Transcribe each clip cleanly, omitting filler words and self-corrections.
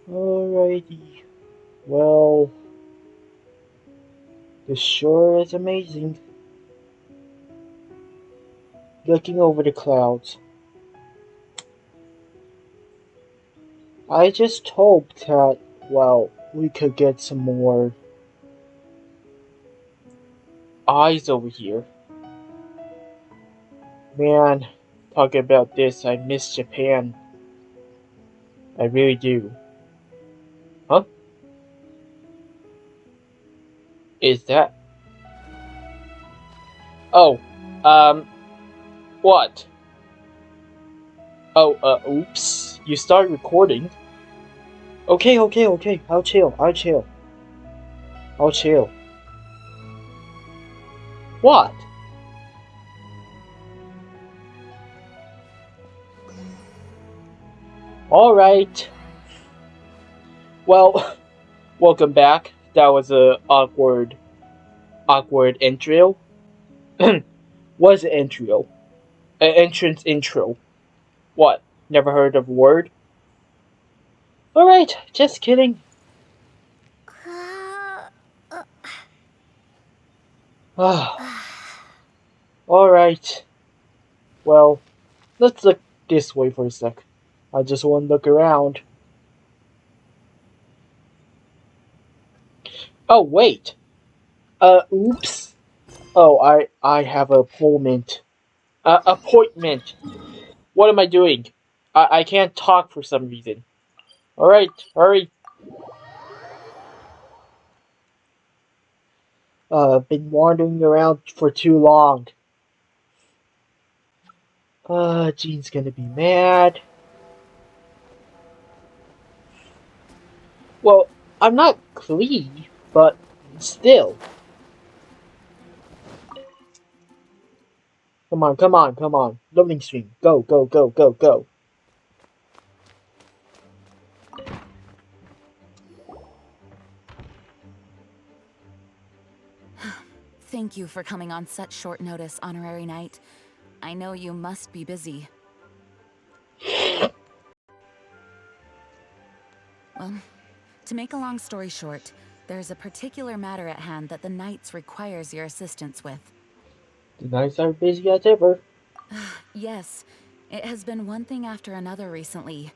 Alrighty. Well, this sure is amazing. Looking over the clouds. I just hope that, well, we could get some more eyes over here. Man, talking about this, I miss Japan. I really do. Huh? Is that? Oh, um, what? Oh, oops. You started recording. Okay. I'll chill. What? Alright. Well, welcome back. That was a awkward intro. Was an intro. An entrance intro. What? Never heard of a word? Alright, just kidding. Alright. Well, let's look this way for a sec. I just want to look around. Oh, wait. Oops. Oh, I have an appointment. Appointment. What am I doing? I can't talk for some reason. Alright, hurry. Been wandering around for too long. Jean's gonna be mad. Well, I'm not Clee, but still. Come on. Loading screen. Go. Thank you for coming on such short notice, Honorary Knight. I know you must be busy. Well, to make a long story short, there's a particular matter at hand that the Knights requires your assistance with. The nights are busy as ever. Yes, it has been one thing after another recently.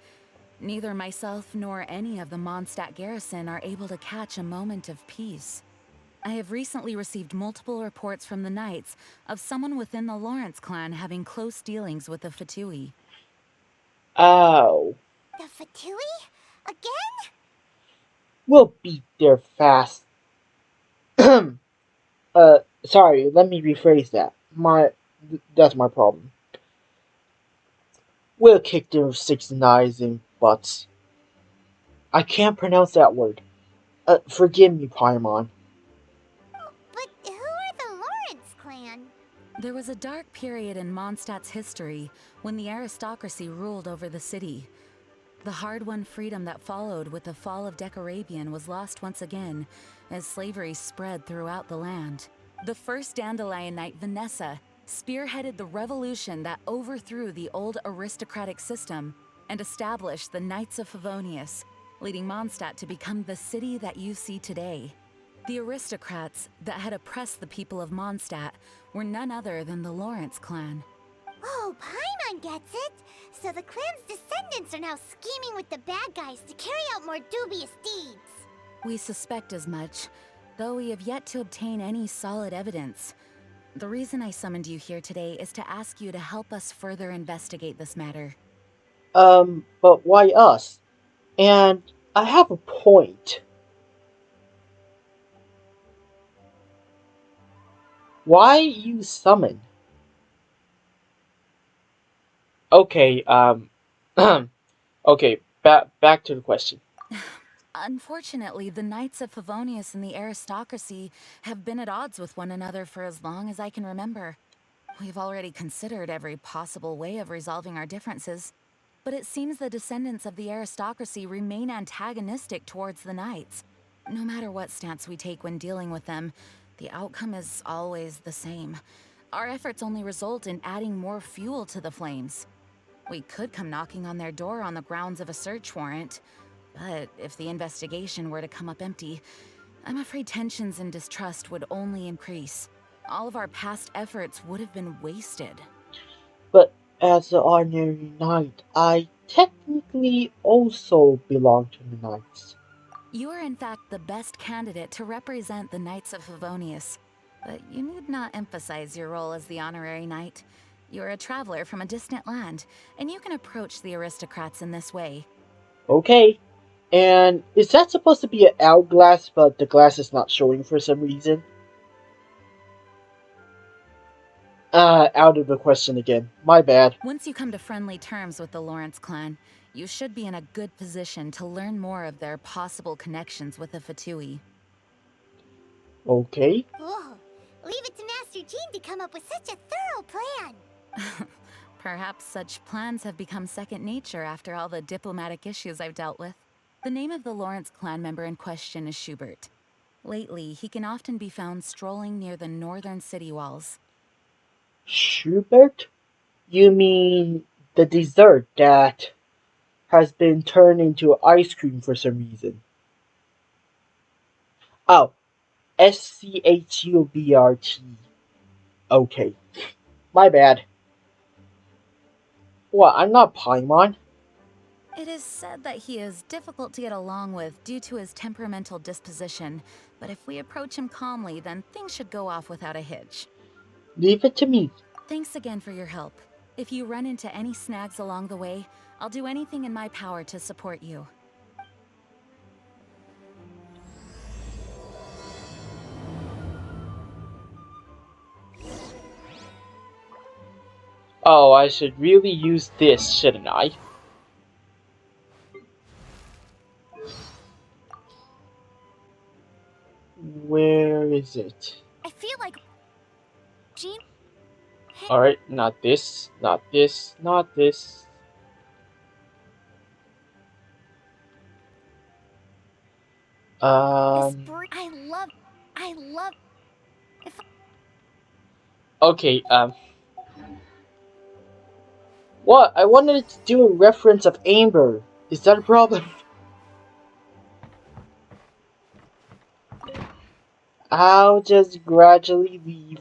Neither myself nor any of the Mondstadt garrison are able to catch a moment of peace. I have recently received multiple reports from the Knights of someone within the Lawrence clan having close dealings with the Fatui. Ow. The Fatui? Again? We'll beat their fast. Sorry, let me rephrase that. That's my problem. We'll kick their 69s in butts. I can't pronounce that word. Forgive me, Paimon. But who are the Lawrence clan? There was a dark period in Mondstadt's history when the aristocracy ruled over the city. The hard-won freedom that followed with the fall of Decorabian was lost once again as slavery spread throughout the land. The first Dandelion Knight, Vanessa, spearheaded the revolution that overthrew the old aristocratic system and established the Knights of Favonius, leading Mondstadt to become the city that you see today. The aristocrats that had oppressed the people of Mondstadt were none other than the Lawrence clan. Oh, Paimon gets it! So the clan's descendants are now scheming with the bad guys to carry out more dubious deeds. We suspect as much, though we have yet to obtain any solid evidence. The reason I summoned you here today is to ask you to help us further investigate this matter. But why us? And I have a point. Why you summon? Okay, okay, back to the question. Unfortunately, the Knights of Favonius and the aristocracy have been at odds with one another for as long as I can remember. We've already considered every possible way of resolving our differences, but it seems the descendants of the aristocracy remain antagonistic towards the Knights. No matter what stance we take when dealing with them, the outcome is always the same. our efforts only result in adding more fuel to the flames. We could come knocking on their door on the grounds of a search warrant, but if the investigation were to come up empty, I'm afraid tensions and distrust would only increase. All of our past efforts would have been wasted. But as an ordinary knight, I technically also belong to the knights. You are in fact the best candidate to represent the Knights of Favonius, but you need not emphasize your role as the honorary knight. You're a traveler from a distant land, and you can approach the aristocrats in this way. Okay. And is that supposed to be an hourglass, but the glass is not showing for some reason? Out of the question again. My bad. Once you come to friendly terms with the Lawrence clan, you should be in a good position to learn more of their possible connections with the Fatui. Okay. Whoa. Leave it to Master Jean to come up with such a thorough plan. Perhaps such plans have become second nature after all the diplomatic issues I've dealt with. The name of the Lawrence clan member in question is Schubert. Lately, he can often be found strolling near the northern city walls. Schubert? You mean the dessert that has been turned into ice cream for some reason? Oh, Schubert. Okay. My bad. What, I'm not Paimon? It is said that he is difficult to get along with due to his temperamental disposition, but if we approach him calmly, then things should go off without a hitch. Leave it to me. Thanks again for your help. If you run into any snags along the way, I'll do anything in my power to support you. Oh, I should really use this, shouldn't I? Where is it? I feel like Jean. Alright, not this, not this, not this. I love. If Okay, what? I wanted it to do a reference of Amber. Is that a problem? I'll just gradually leave.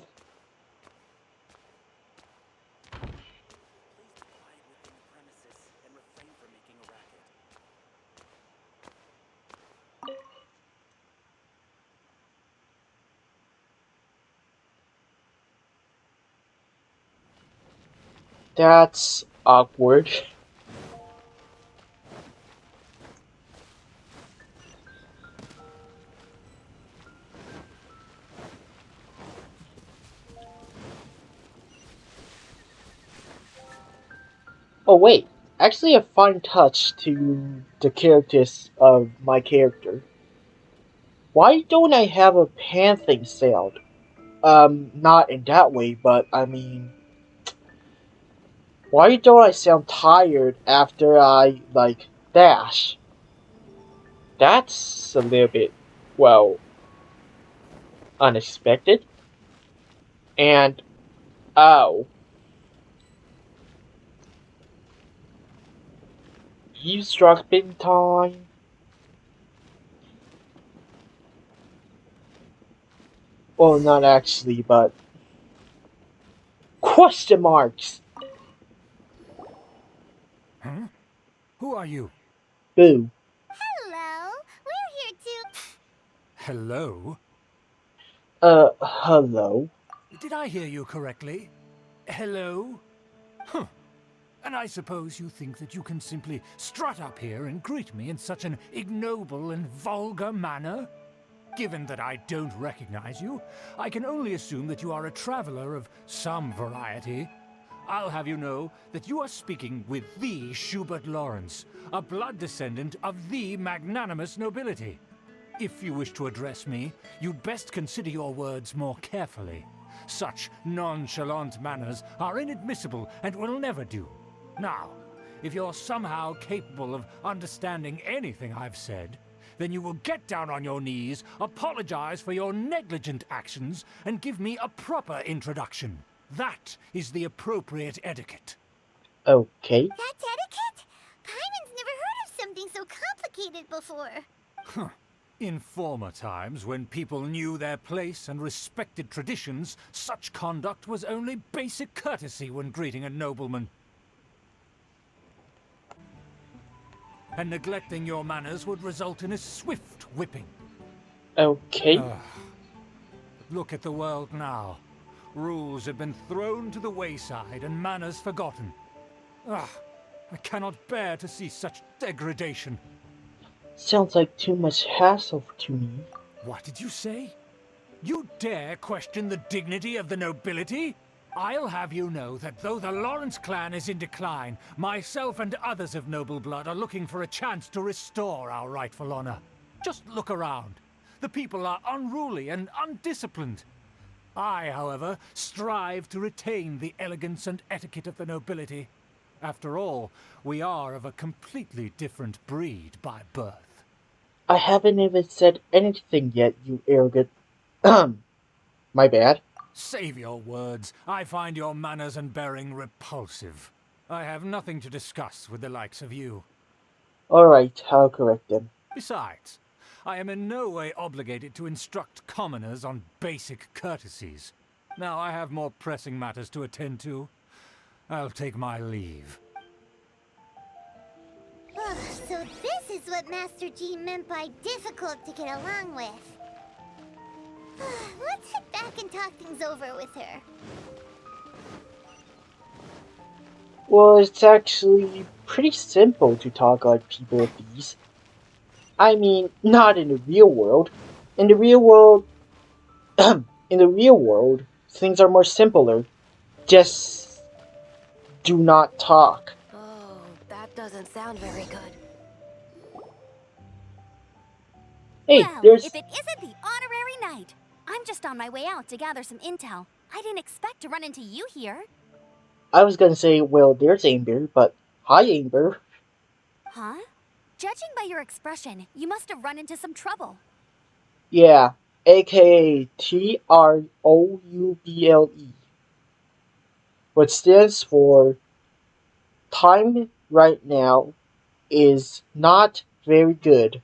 That's awkward. Oh wait, actually a fine touch to the characters of my character. Why don't I have a panting sound? Not in that way, but I mean, why don't I sound tired after I, like, dash? That's a little bit, well, unexpected. And, oh, eavesdropping time? Well, not actually, but question marks! Huh? Who are you? Boo. hello, we're here to. Hello? Hello? Did I hear you correctly? Hello? Huh. And I suppose you think that you can simply strut up here and greet me in such an ignoble and vulgar manner? Given that I don't recognize you, I can only assume that you are a traveler of some variety. I'll have you know that you are speaking with the Schubert Lawrence, a blood descendant of the magnanimous nobility. If you wish to address me, you'd best consider your words more carefully. Such nonchalant manners are inadmissible and will never do. Now, if you're somehow capable of understanding anything I've said, then you will get down on your knees, apologize for your negligent actions, and give me a proper introduction. That is the appropriate etiquette. Okay. That's etiquette? Paimon's never heard of something so complicated before. In former times, when people knew their place and respected traditions, such conduct was only basic courtesy when greeting a nobleman. And neglecting your manners would result in a swift whipping. Okay. Look at the world now. Rules have been thrown to the wayside and manners forgotten. I cannot bear to see such degradation. Sounds like too much hassle to me. What did you say? You dare question the dignity of the nobility? I'll have you know that though the Lawrence clan is in decline, myself and others of noble blood are looking for a chance to restore our rightful honor. Just look around. The people are unruly and undisciplined. I, however, strive to retain the elegance and etiquette of the nobility. After all, we are of a completely different breed by birth. I haven't even said anything yet, you arrogant. My bad. Save your words. I find your manners and bearing repulsive. I have nothing to discuss with the likes of you. Alright, I'll correct them. Besides, I am in no way obligated to instruct commoners on basic courtesies. Now I have more pressing matters to attend to. I'll take my leave. So this is what Master G meant by difficult to get along with. Let's head back and talk things over with her. Well, it's actually pretty simple to talk like people with these. I mean, not in the real world. In the real world, things are more simpler. Just do not talk. Oh, that doesn't sound very good. Hey, Well, there's... if it isn't the honorary knight. I'm just on my way out to gather some intel. I didn't expect to run into you here. I was gonna say, well, there's Amber, but hi, Amber. Huh? Judging by your expression, you must have run into some trouble. Yeah, aka Trouble, which stands for time right now is not very good.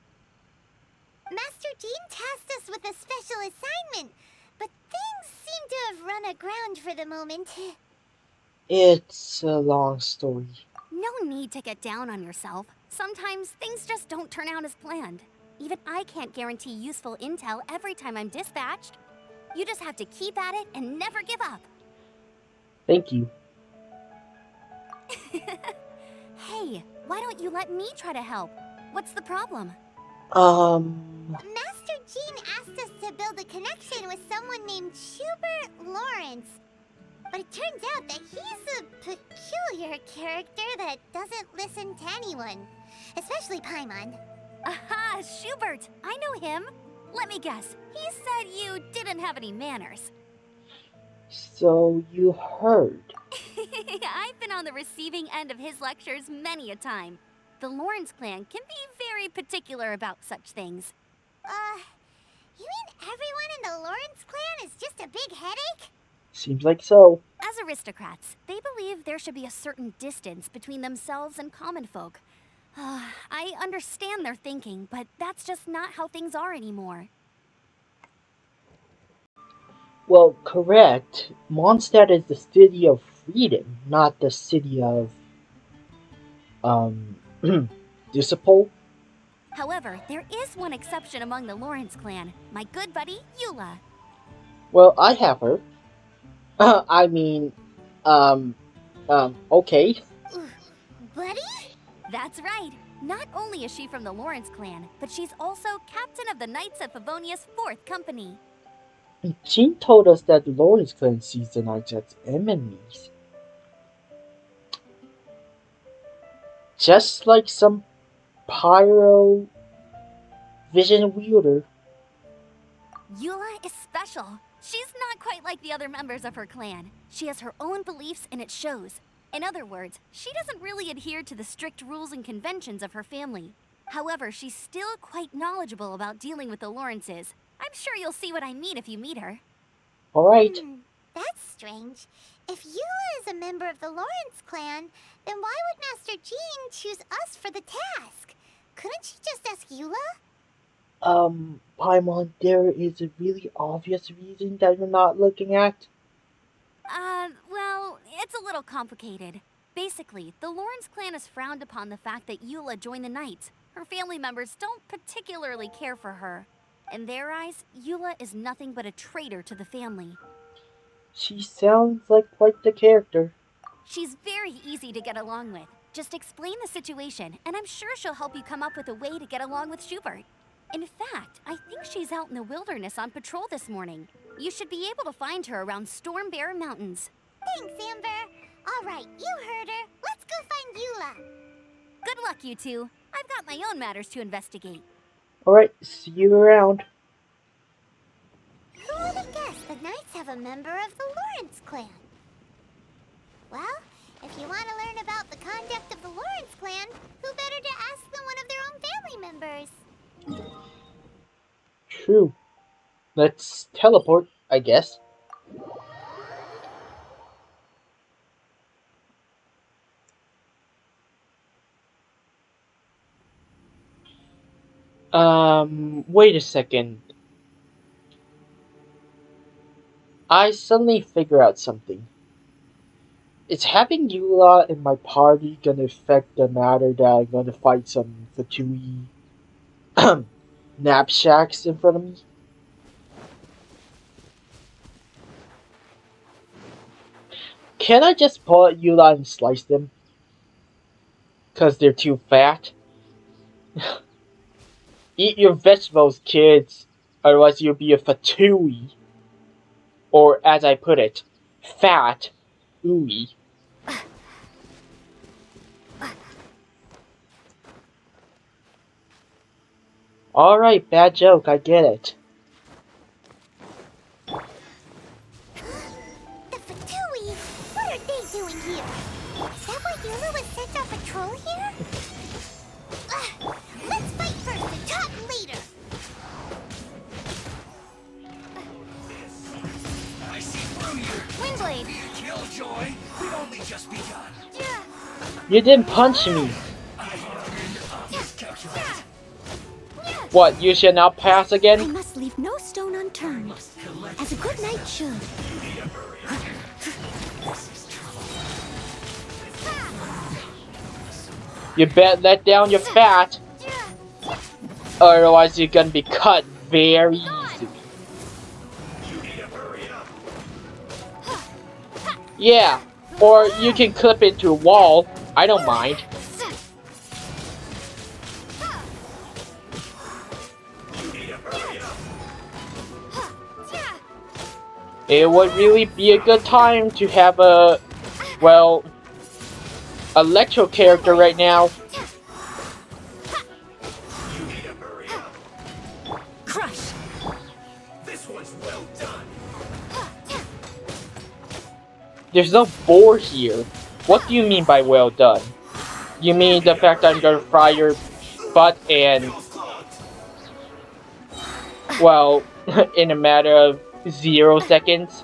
Master Jean tasked us with a special assignment, but things seem to have run aground for the moment. It's a long story. No need to get down on yourself. Sometimes things just don't turn out as planned. Even I can't guarantee useful intel every time I'm dispatched. You just have to keep at it and never give up. Thank you. Hey, why don't you let me try to help? What's the problem? Master Jean asked us to build a connection with someone named Schubert Lawrence. But it turns out that he's a peculiar character that doesn't listen to anyone. Especially Paimon. Aha, Schubert! I know him. Let me guess. He said you didn't have any manners. So you heard. I've been on the receiving end of his lectures many a time. The Lawrence clan can be very particular about such things. You mean everyone in the Lawrence clan is just a big headache? Seems like so. As aristocrats, they believe there should be a certain distance between themselves and common folk. I understand their thinking, but that's just not how things are anymore. Well, correct. Mondstadt is the city of freedom, not the city of, disciple. However, there is one exception among the Lawrence clan, my good buddy, Eula. Well, I have her. Okay. Buddy? That's right. Not only is she from the Lawrence clan, but she's also captain of the Knights of Favonia's 4th Company. Jean told us that the Lawrence clan sees the Knights as enemies. Just like some pyro vision wielder. Eula is special. She's not quite like the other members of her clan. She has her own beliefs and it shows. In other words, she doesn't really adhere to the strict rules and conventions of her family. However, she's still quite knowledgeable about dealing with the Lawrences. I'm sure you'll see what I mean if you meet her. Alright. That's strange. If Eula is a member of the Lawrence clan, then why would Master Jean choose us for the task? Couldn't she just ask Eula? Paimon, there is a really obvious reason that you're not looking at. Well, it's a little complicated. Basically, the Lawrence clan has frowned upon the fact that Eula joined the Knights. Her family members don't particularly care for her. In their eyes, Eula is nothing but a traitor to the family. She sounds like quite the character. She's very easy to get along with. Just explain the situation, and I'm sure she'll help you come up with a way to get along with Schubert. In fact, I think she's out in the wilderness on patrol this morning. You should be able to find her around Storm Bear Mountains. Thanks, Amber. All right, you heard her. Let's go find Eula. Good luck, you two. I've got my own matters to investigate. Alright, see you around. Who would have guessed the Knights have a member of the Lawrence clan? Well, if you want to learn about the conduct of the Lawrence clan, who better to ask than one of their own family members? True. Let's teleport, I guess. Wait a second. I suddenly figure out something. Is having Eula in my party gonna affect the matter that I'm gonna fight some Fatui knapsacks in front of me? Can I just pull out Eula and slice them? Cause they're too fat? Eat your vegetables, kids, otherwise you'll be a Fatui. Or, as I put it, fat ooey. Alright, bad joke, I get it. The Fatui? What are they doing here? Is that why Eula was sent on patrol here? Let's fight first and talk later. I see through you. Windblade! Killjoy, we've only just begun. You didn't punch me. I have your obvious calculation. What, you should not pass I again? must leave no stone unturned, as a good knight should. You better let down your fat. Otherwise you're gonna be cut very easily. Yeah, or you can clip into a wall. I don't mind. It would really be a good time to have a, well, electro character right now. Crush! This one's well done. There's no boar here. What do you mean by well done? You mean the fact I'm gonna fry your butt and, well, in a matter of 0 seconds?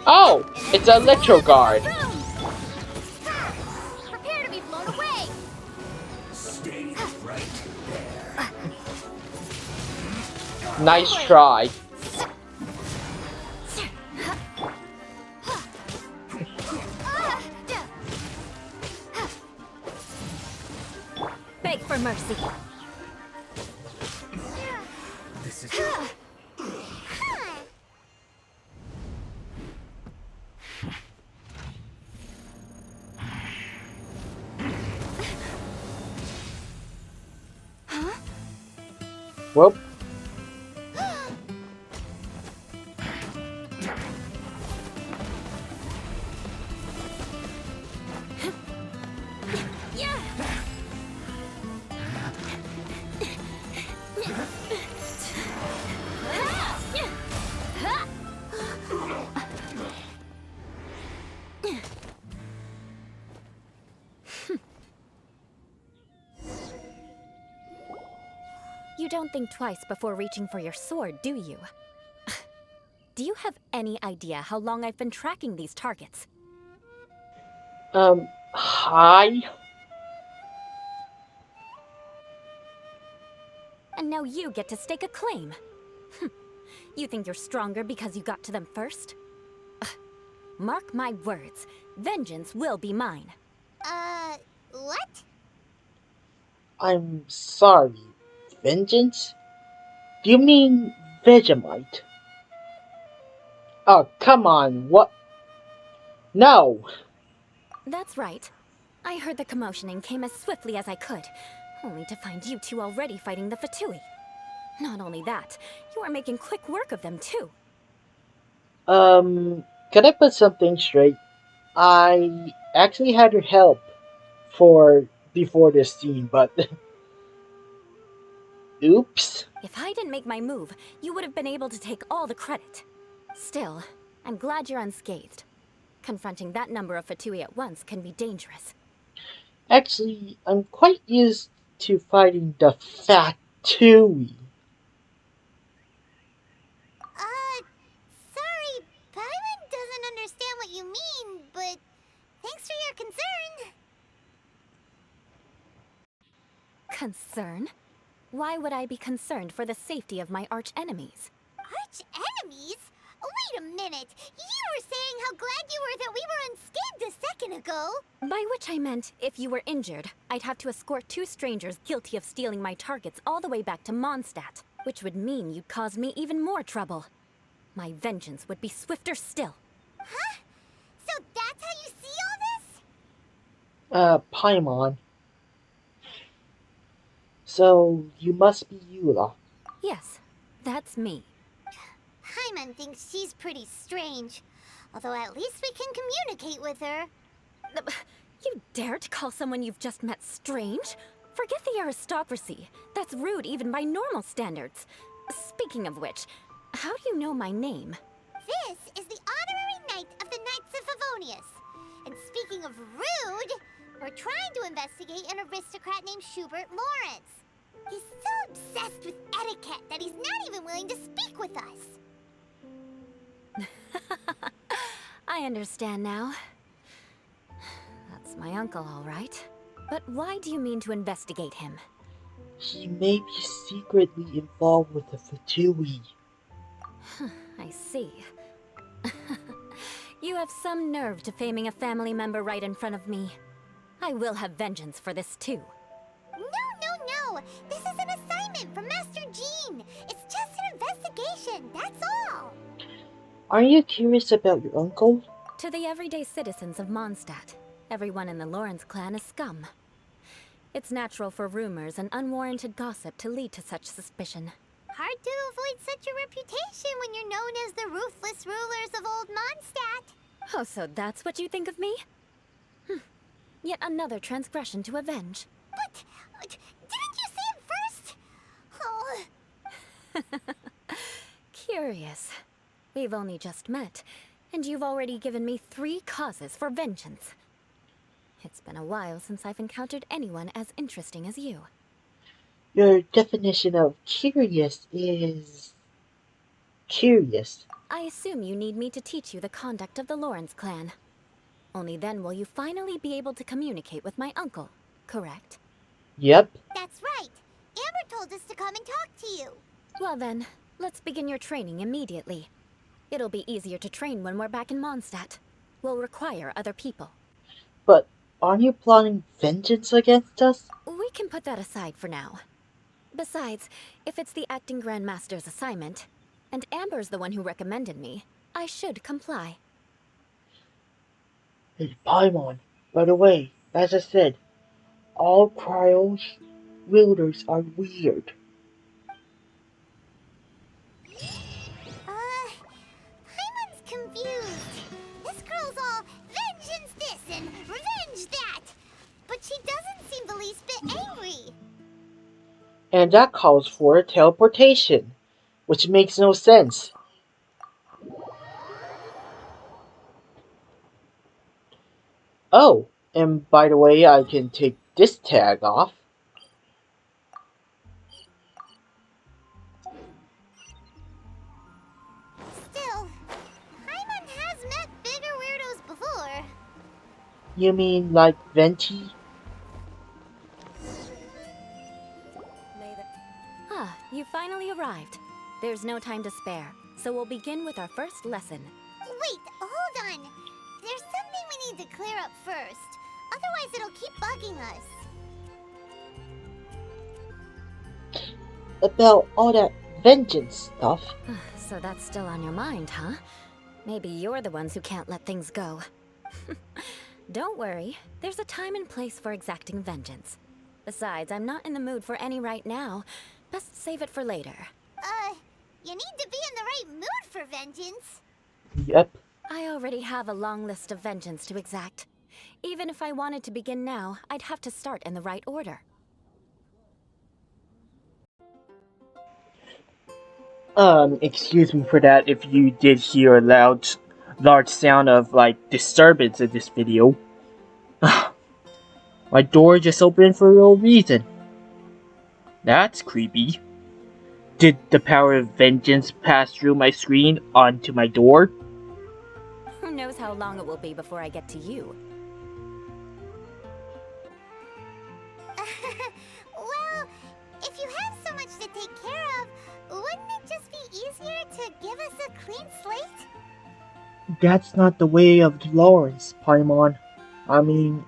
Oh, it's an electro guard. Prepare to be blown away! Stay right there. Nice try. Beg for mercy. This is Well, You don't think twice before reaching for your sword, do you? Do you have any idea how long I've been tracking these targets? Hi? And now you get to stake a claim. You think you're stronger because you got to them first? Ugh. Mark my words, vengeance will be mine. What? I'm sorry. Vengeance? Do you mean Vegemite? Oh, come on, what? No! That's right. I heard the commotion and came as swiftly as I could, only to find you two already fighting the Fatui. Not only that, you are making quick work of them too. Can I put something straight? I actually had your help for before this scene, but oops. If I didn't make my move, you would have been able to take all the credit. Still, I'm glad you're unscathed. Confronting that number of Fatui at once can be dangerous. Actually, I'm quite used to fighting the Fatui. Sorry, Paimon doesn't understand what you mean, but thanks for your concern. Concern? Why would I be concerned for the safety of my arch-enemies? Arch-enemies? Wait a minute! You were saying how glad you were that we were unscathed a second ago! By which I meant, if you were injured, I'd have to escort two strangers guilty of stealing my targets all the way back to Mondstadt, which would mean you'd cause me even more trouble. My vengeance would be swifter still. Huh? So that's how you see all this? Paimon. So, you must be Eula. Yes, that's me. Paimon thinks she's pretty strange. Although at least we can communicate with her. You dare to call someone you've just met strange? Forget the aristocracy. That's rude even by normal standards. Speaking of which, how do you know my name? This is the honorary knight of the Knights of Favonius. And speaking of rude, we're trying to investigate an aristocrat named Schubert Lawrence. He's so obsessed with etiquette that he's not even willing to speak with us. I understand now. That's my uncle, all right. But why do you mean to investigate him? He may be secretly involved with the Fatui. I see. You have some nerve defaming a family member right in front of me. I will have vengeance for this too. No! This is an assignment from Master Jean! It's just an investigation, that's all! Are you curious about your uncle? To the everyday citizens of Mondstadt, everyone in the Lawrence clan is scum. It's natural for rumors and unwarranted gossip to lead to such suspicion. Hard to avoid such a reputation when you're known as the ruthless rulers of Old Mondstadt. Oh, so that's what you think of me? Yet another transgression to avenge. But didn't you say it first? Oh. Curious. We've only just met, and you've already given me 3 causes for vengeance. It's been a while since I've encountered anyone as interesting as you. Your definition of curious is... curious. I assume you need me to teach you the conduct of the Lawrence clan. Only then will you finally be able to communicate with my uncle, correct? Yep. That's right. Amber told us to come and talk to you. Well then, let's begin your training immediately. It'll be easier to train when we're back in Mondstadt. We'll require other people. But aren't you plotting vengeance against us? We can put that aside for now. Besides, if it's the acting Grandmaster's assignment, and Amber's the one who recommended me, I should comply. Hey, Paimon, by the way, as I said, all Cryos wielders are weird. Paimon's confused. This girl's all vengeance this and revenge that. But she doesn't seem the least bit angry. And that calls for teleportation, which makes no sense. Oh, and by the way, I can take this tag off. Still, You mean like Venti? Ah, you finally arrived. There's no time to spare, so we'll begin with our first lesson. Wait, hold on. There's something we need to clear up first. Otherwise, it'll keep bugging us. About all that vengeance stuff. So that's still on your mind, huh? Maybe you're the ones who can't let things go. Don't worry, there's a time and place for exacting vengeance. Besides, I'm not in the mood for any right now. Best save it for later. You need to be in the right mood for vengeance. Yep. I already have a long list of vengeance to exact. Even if I wanted to begin now, I'd have to start in the right order. Excuse me for that if you did hear a large sound of, like, disturbance in this video. My door just opened for no reason. That's creepy. Did the power of vengeance pass through my screen onto my door? Who knows how long it will be before I get to you? Well, if you have so much to take care of, wouldn't it just be easier to give us a clean slate? That's not the way of Lawrence, Paimon. I mean...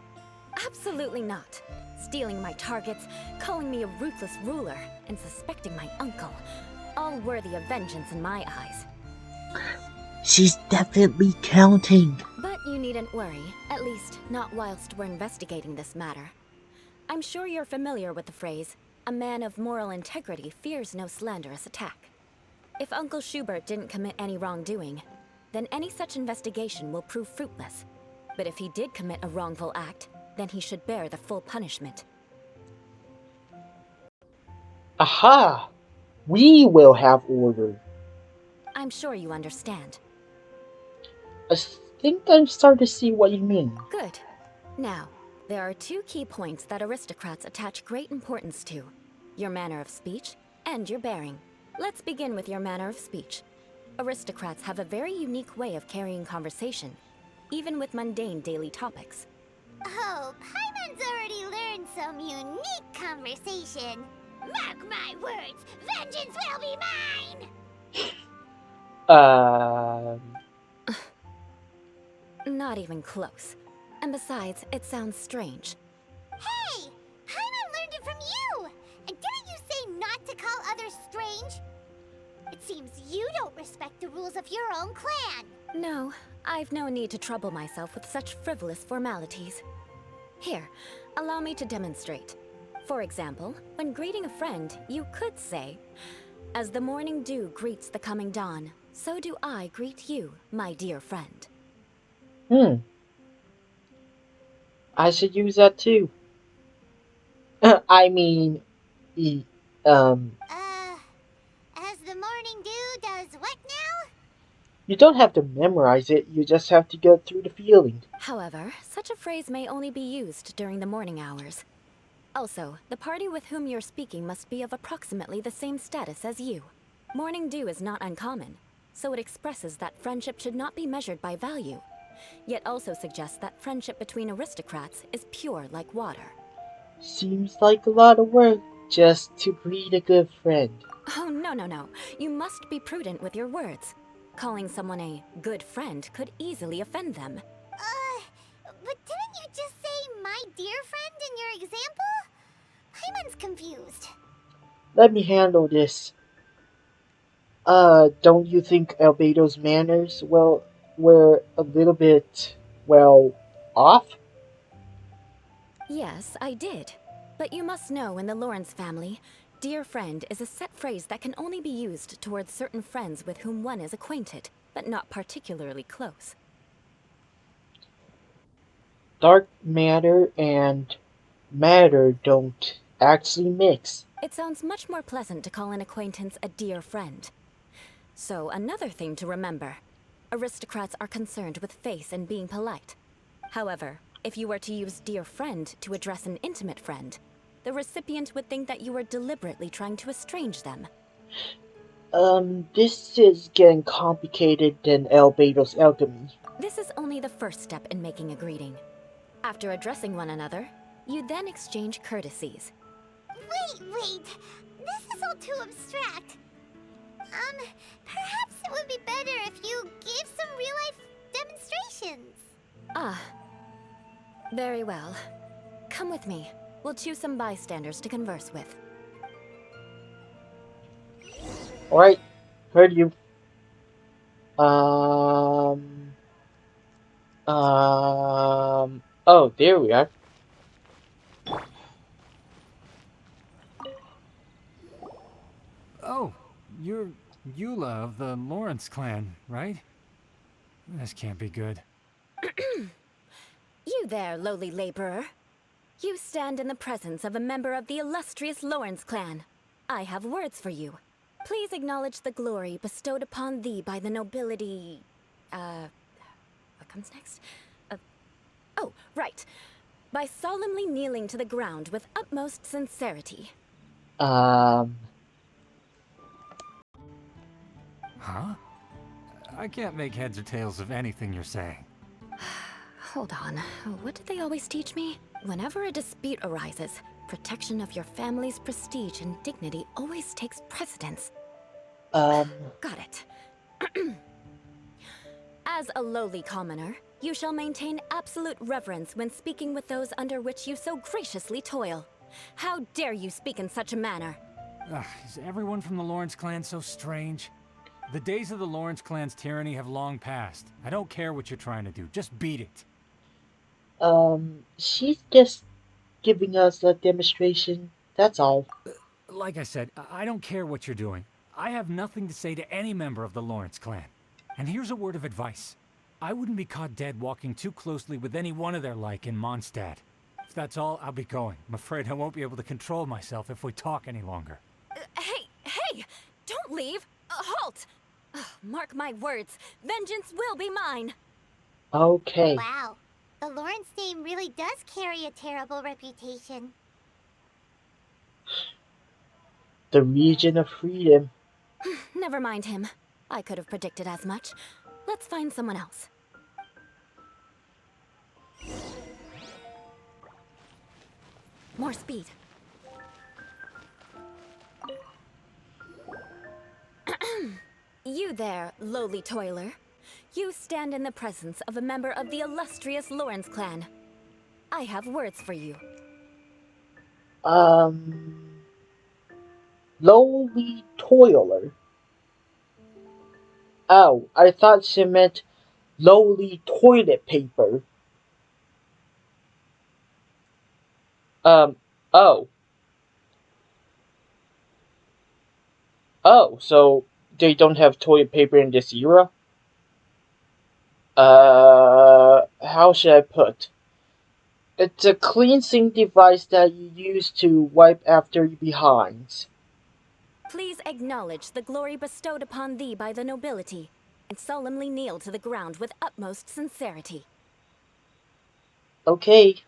Absolutely not. Stealing my targets, calling me a ruthless ruler, and suspecting my uncle. All worthy of vengeance in my eyes. She's definitely counting. But you needn't worry, at least not whilst we're investigating this matter. I'm sure you're familiar with the phrase, a man of moral integrity fears no slanderous attack. If Uncle Schubert didn't commit any wrongdoing, then any such investigation will prove fruitless. But if he did commit a wrongful act, then he should bear the full punishment. Aha! We will have order. I'm sure you understand. I think I'm starting to see what you mean. Good. Now, there are two key points that aristocrats attach great importance to. Your manner of speech and your bearing. Let's begin with your manner of speech. Aristocrats have a very unique way of carrying conversation, even with mundane daily topics. Oh, Paimon's already learned some unique conversation. Mark my words, vengeance will be mine! Not even close. And besides, it sounds strange. Hey! Paimon learned it from you! And didn't you say not to call others strange? It seems you don't respect the rules of your own clan. No, I've no need to trouble myself with such frivolous formalities. Here, allow me to demonstrate. For example, when greeting a friend, you could say, "As the morning dew greets the coming dawn, so do I greet you, my dear friend." I should use that too. I mean, As the morning dew does what now? you don't have to memorize it, you just have to get through the feeling. However, such a phrase may only be used during the morning hours. Also, the party with whom you're speaking must be of approximately the same status as you. Morning dew is not uncommon, so it expresses that friendship should not be measured by value, yet also suggests that friendship between aristocrats is pure like water. Seems like a lot of work just to breed a good friend. Oh, no. You must be prudent with your words. Calling someone a good friend could easily offend them. But didn't you just say my dear friend in your example? Paimon's confused. Let me handle this. Don't you think Albedo's manners, well, were a little bit, well, off? Yes, I did. But you must know in the Lawrence family, dear friend is a set phrase that can only be used towards certain friends with whom one is acquainted, but not particularly close. Dark matter and matter don't actually mix. It sounds much more pleasant to call an acquaintance a dear friend. So, another thing to remember. Aristocrats are concerned with face and being polite. However, if you were to use dear friend to address an intimate friend, the recipient would think that you were deliberately trying to estrange them. This is getting complicated than Albedo's alchemy. This is only the first step in making a greeting. After addressing one another, you then exchange courtesies. Wait. This is all too abstract. Perhaps it would be better if you gave some real-life demonstrations. Ah, very well. Come with me. We'll choose some bystanders to converse with. Alright, heard you. Oh, there we are. Oh, you're Eula of the Lawrence clan, right? This can't be good. You there, lowly laborer. You stand in the presence of a member of the illustrious Lawrence clan. I have words for you. Please acknowledge the glory bestowed upon thee by the nobility... What comes next? Oh, right. By solemnly kneeling to the ground with utmost sincerity. Huh? I can't make heads or tails of anything you're saying. Hold on. What did they always teach me? Whenever a dispute arises, protection of your family's prestige and dignity always takes precedence. Got it. As a lowly commoner, you shall maintain absolute reverence when speaking with those under which you so graciously toil. How dare you speak in such a manner? Is everyone from the Lawrence clan so strange? The days of the Lawrence clan's tyranny have long passed. I don't care what you're trying to do, just beat it. She's just giving us a demonstration, that's all. Like I said, I don't care what you're doing. I have nothing to say to any member of the Lawrence clan. And here's a word of advice. I wouldn't be caught dead walking too closely with any one of their like in Mondstadt. If that's all, I'll be going. I'm afraid I won't be able to control myself if we talk any longer. Hey! Don't leave! Halt! Mark my words, vengeance will be mine! Okay. Wow. The Lawrence name really does carry a terrible reputation. The region of freedom. Never mind him. I could have predicted as much. Let's find someone else. More speed. You there, lowly toiler. You stand in the presence of a member of the illustrious Lawrence clan. I have words for you. Lowly toiler. Oh, I thought she meant lowly toilet paper. Oh. Oh, so they don't have toilet paper in this era? How should I put? It's a cleansing device that you use to wipe after your behinds. Please acknowledge the glory bestowed upon thee by the nobility, and solemnly kneel to the ground with utmost sincerity. Okay.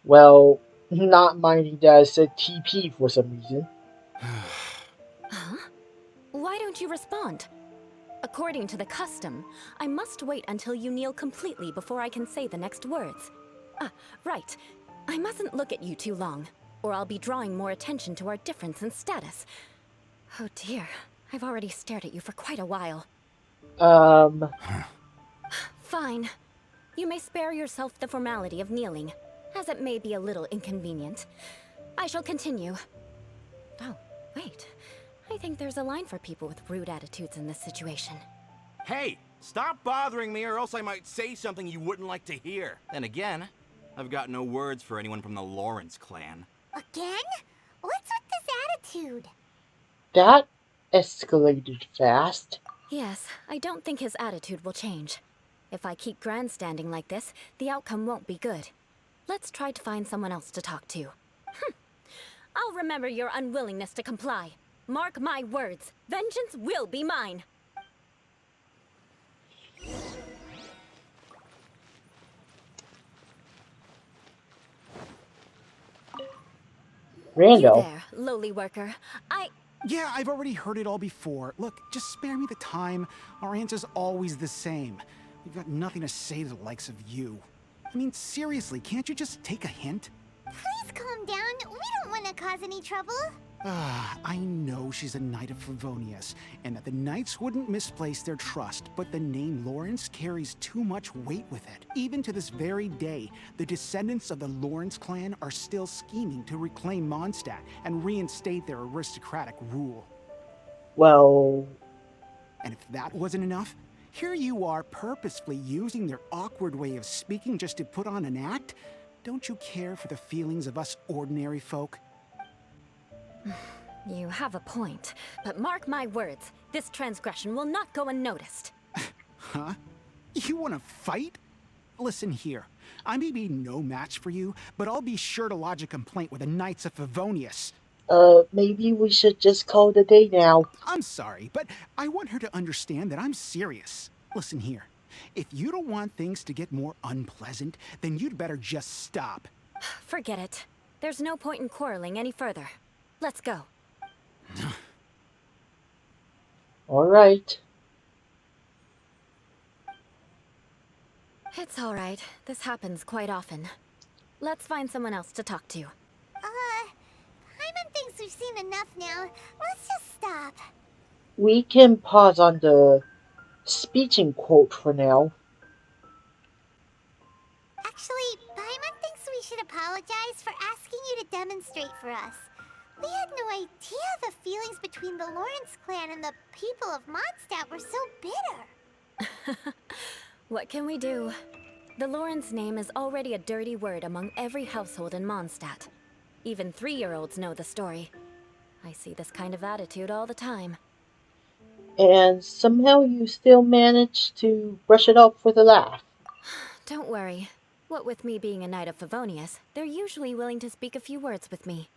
Well, not minding that I said TP for some reason. Huh? Why don't you respond? According to the custom, I must wait until you kneel completely before I can say the next words. Right. I mustn't look at you too long, or I'll be drawing more attention to our difference in status. Oh dear, I've already stared at you for quite a while. Fine. You may spare yourself the formality of kneeling, as it may be a little inconvenient. I shall continue. Oh, wait. I think there's a line for people with rude attitudes in this situation. Hey, stop bothering me or else I might say something you wouldn't like to hear. Then again, I've got no words for anyone from the Lawrence clan. Again? What's with this attitude? That escalated fast. Yes, I don't think his attitude will change. If I keep grandstanding like this, the outcome won't be good. Let's try to find someone else to talk to. I'll remember your unwillingness to comply. Mark my words, vengeance will be mine. Randall. You there, lowly worker. Yeah, I've already heard it all before. Look, just spare me the time. Our answer's always the same. We've got nothing to say to the likes of you. I mean, seriously, can't you just take a hint? Please calm down. We don't want to cause any trouble. I know she's a Knight of Favonius, and that the Knights wouldn't misplace their trust, but the name Lawrence carries too much weight with it. Even to this very day, the descendants of the Lawrence clan are still scheming to reclaim Mondstadt and reinstate their aristocratic rule. Well, And if that wasn't enough, here you are purposefully using their awkward way of speaking just to put on an act? Don't you care for the feelings of us ordinary folk? You have a point, but mark my words, this transgression will not go unnoticed. Huh? You want to fight? Listen here, I may be no match for you, but I'll be sure to lodge a complaint with the Knights of Favonius. maybe we should just call it a day now. I'm sorry, but I want her to understand that I'm serious. Listen here, if you don't want things to get more unpleasant, then you'd better just stop. Forget it. There's no point in quarreling any further. Let's go. Alright. It's all right. This happens quite often. Let's find someone else to talk to. Paimon thinks we've seen enough now. Let's just stop. We can pause on the speeching quote for now. Actually, Paimon thinks we should apologize for asking you to demonstrate for us. We had no idea the feelings between the Lawrence clan and the people of Mondstadt were so bitter. What can we do? The Lawrence name is already a dirty word among every household in Mondstadt. Even 3-year-olds know the story. I see this kind of attitude all the time. And somehow you still manage to brush it off with a laugh. Don't worry. What with me being a Knight of Favonius, they're usually willing to speak a few words with me.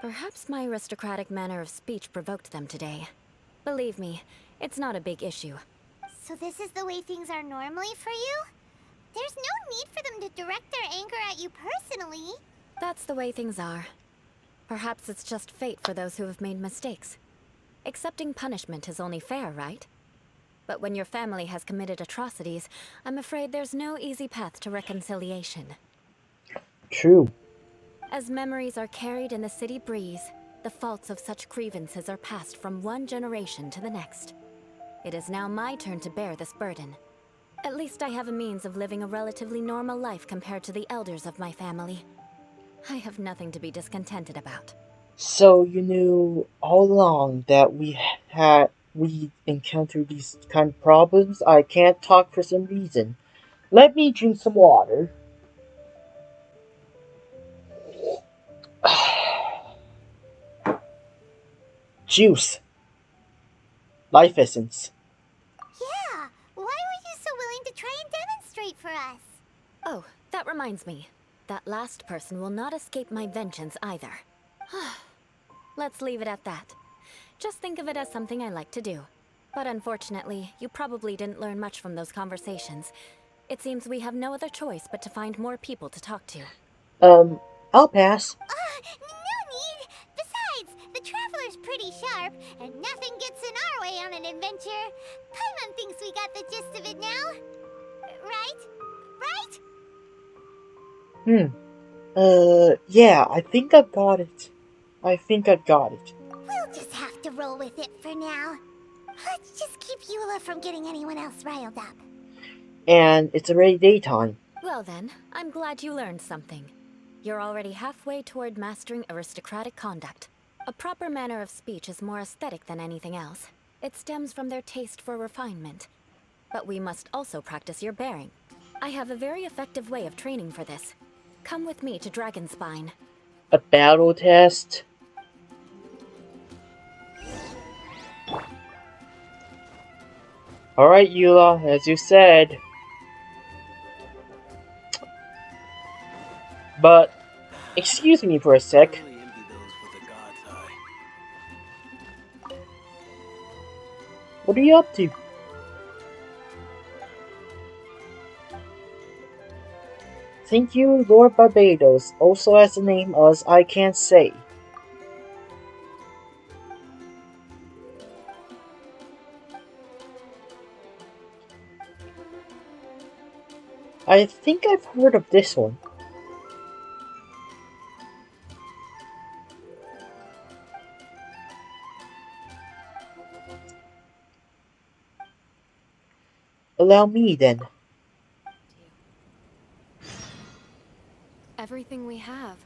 Perhaps my aristocratic manner of speech provoked them today. Believe me, it's not a big issue. So this is the way things are normally for you? There's no need for them to direct their anger at you personally. That's the way things are. Perhaps it's just fate for those who have made mistakes. Accepting punishment is only fair, right? But when your family has committed atrocities, I'm afraid there's no easy path to reconciliation. True. As memories are carried in the city breeze, the faults of such grievances are passed from one generation to the next. It is now my turn to bear this burden. At least I have a means of living a relatively normal life compared to the elders of my family. I have nothing to be discontented about. So you knew all along that we encountered these kind of problems? I can't talk for some reason. Let me drink some water. Juice. Life essence. Yeah, why were you so willing to try and demonstrate for us? Oh, that reminds me. That last person will not escape my vengeance either. Let's leave it at that. Just think of it as something I like to do. But unfortunately, you probably didn't learn much from those conversations. It seems we have no other choice but to find more people to talk to. I'll pass. No need. Besides, the Traveler's pretty sharp, and nothing gets in our way on an adventure. Paimon thinks we got the gist of it now. Right? Right? Yeah, I think I've got it. We'll just have to roll with it for now. Let's just keep Eula from getting anyone else riled up. And it's already daytime. Well then, I'm glad you learned something. You're already halfway toward mastering aristocratic conduct. A proper manner of speech is more aesthetic than anything else. It stems from their taste for refinement. But we must also practice your bearing. I have a very effective way of training for this. Come with me to Dragonspine. A battle test? Alright, Eula, as you said. But, excuse me for a sec. What are you up to? Thank you, Lord Barbados, also has a name as I can't say. I think I've heard of this one. Allow me then. Everything we have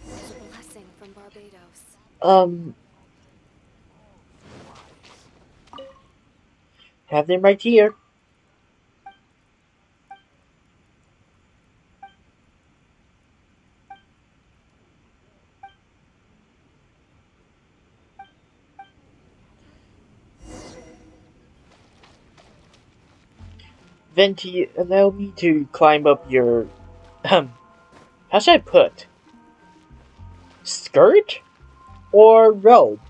is a blessing from Barbados. Have them right here. Venti, allow me to climb up your, how should I put? Skirt? Or robe?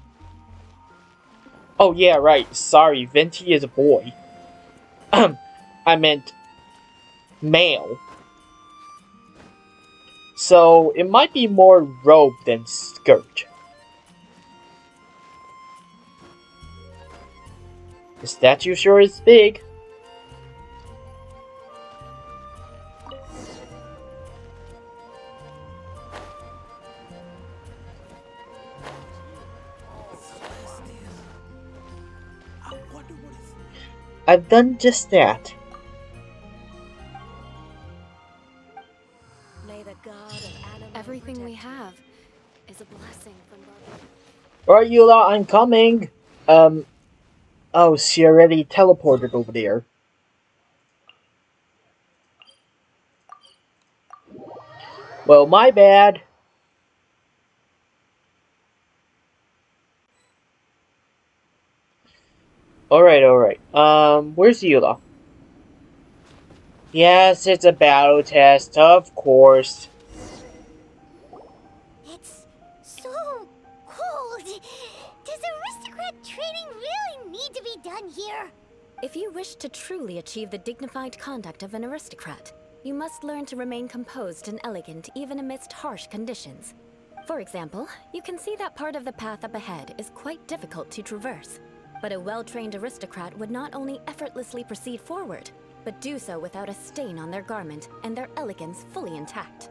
Oh yeah, right, sorry, Venti is a boy. I meant male. So, it might be more robe than skirt. The statue sure is big. I've done just that. May the god of everything we have is a blessing from Barbados. Alright, Eula, I'm coming. Oh, she already teleported over there. Well, my bad. Alright. Where's Eula? Yes, it's a battle test, of course. It's so cold. Does aristocrat training really need to be done here? If you wish to truly achieve the dignified conduct of an aristocrat, you must learn to remain composed and elegant even amidst harsh conditions. For example, you can see that part of the path up ahead is quite difficult to traverse. But a well-trained aristocrat would not only effortlessly proceed forward, but do so without a stain on their garment and their elegance fully intact.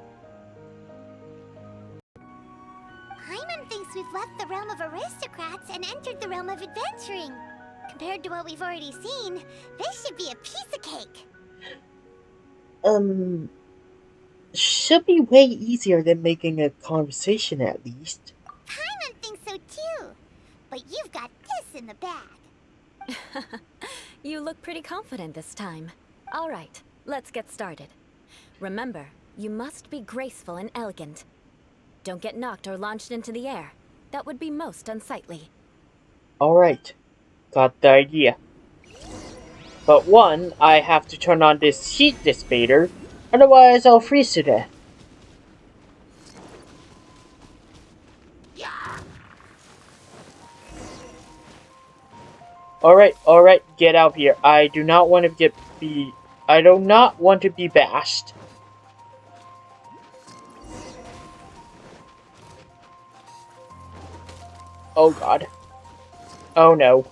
Paimon thinks we've left the realm of aristocrats and entered the realm of adventuring. Compared to what we've already seen, this should be a piece of cake. Should be way easier than making a conversation at least. Paimon thinks so too. But you've got this in the bag. You look pretty confident this time. All right, let's get started. Remember, you must be graceful and elegant. Don't get knocked or launched into the air. That would be most unsightly. Alright, got the idea. But one, I have to turn on this heat dissipator, otherwise I'll freeze to death. Alright, get out here. I do not want to I do not want to be bashed. Oh god. Oh no.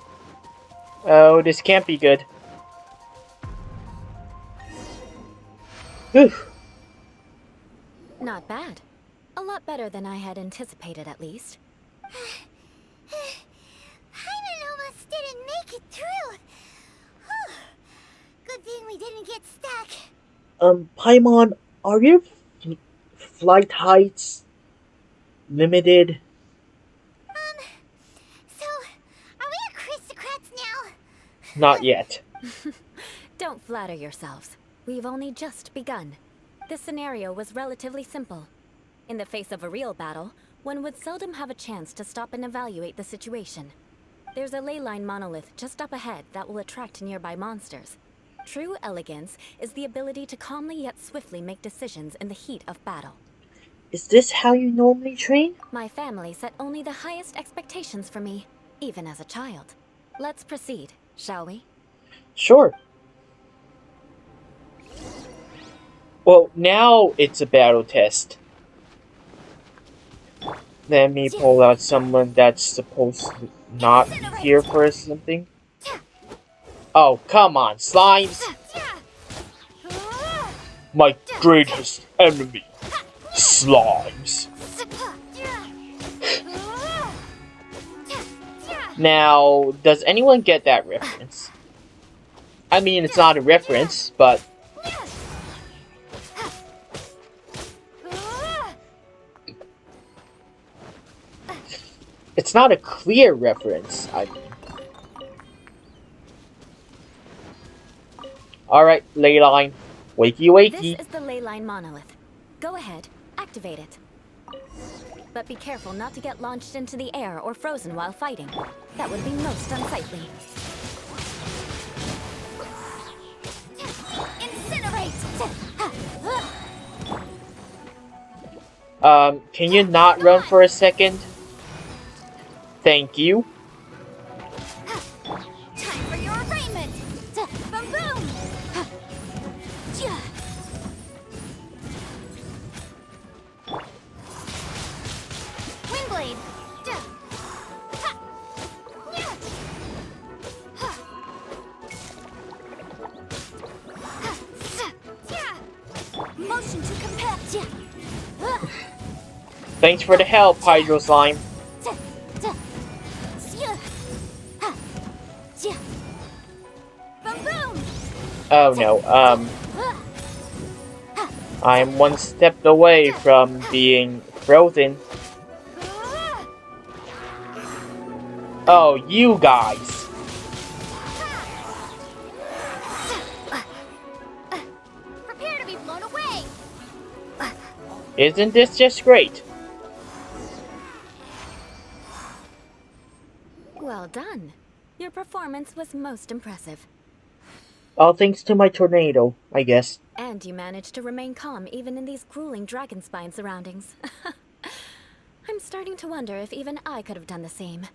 Oh, this can't be good. Whew. Not bad. A lot better than I had anticipated, at least. Paimon almost didn't make it through. Whew. Good thing we didn't get stuck. Paimon, are your flight heights limited? So, are we aristocrats now? Not yet. Don't flatter yourselves. We've only just begun. This scenario was relatively simple. In the face of a real battle, one would seldom have a chance to stop and evaluate the situation. There's a ley line monolith just up ahead that will attract nearby monsters. True elegance is the ability to calmly yet swiftly make decisions in the heat of battle. Is this how you normally train? My family set only the highest expectations for me, even as a child. Let's proceed, shall we? Sure. Well, now it's a battle test. Let me pull out someone that's supposed to not be here for something. Oh, come on, slimes! My greatest enemy, slimes. Now, does anyone get that reference? I mean, it's not a reference, but it's not a clear reference, I mean. Alright, Leyline. Wakey wakey. This is the leyline monolith. Go ahead, activate it. But be careful not to get launched into the air or frozen while fighting. That would be most unsightly. Incinerate! Can you not run for a second? Thank you. Time for your arraignment! Boom boom! Windblade! Motion to compare! Thanks for the help, Hydro Slime. Oh no, I'm one step away from being frozen. Oh, you guys. Prepare to be blown away! Isn't this just great? Well done. Your performance was most impressive. All thanks to my tornado, I guess. And you managed to remain calm even in these grueling dragon spine surroundings. I'm starting to wonder if even I could have done the same.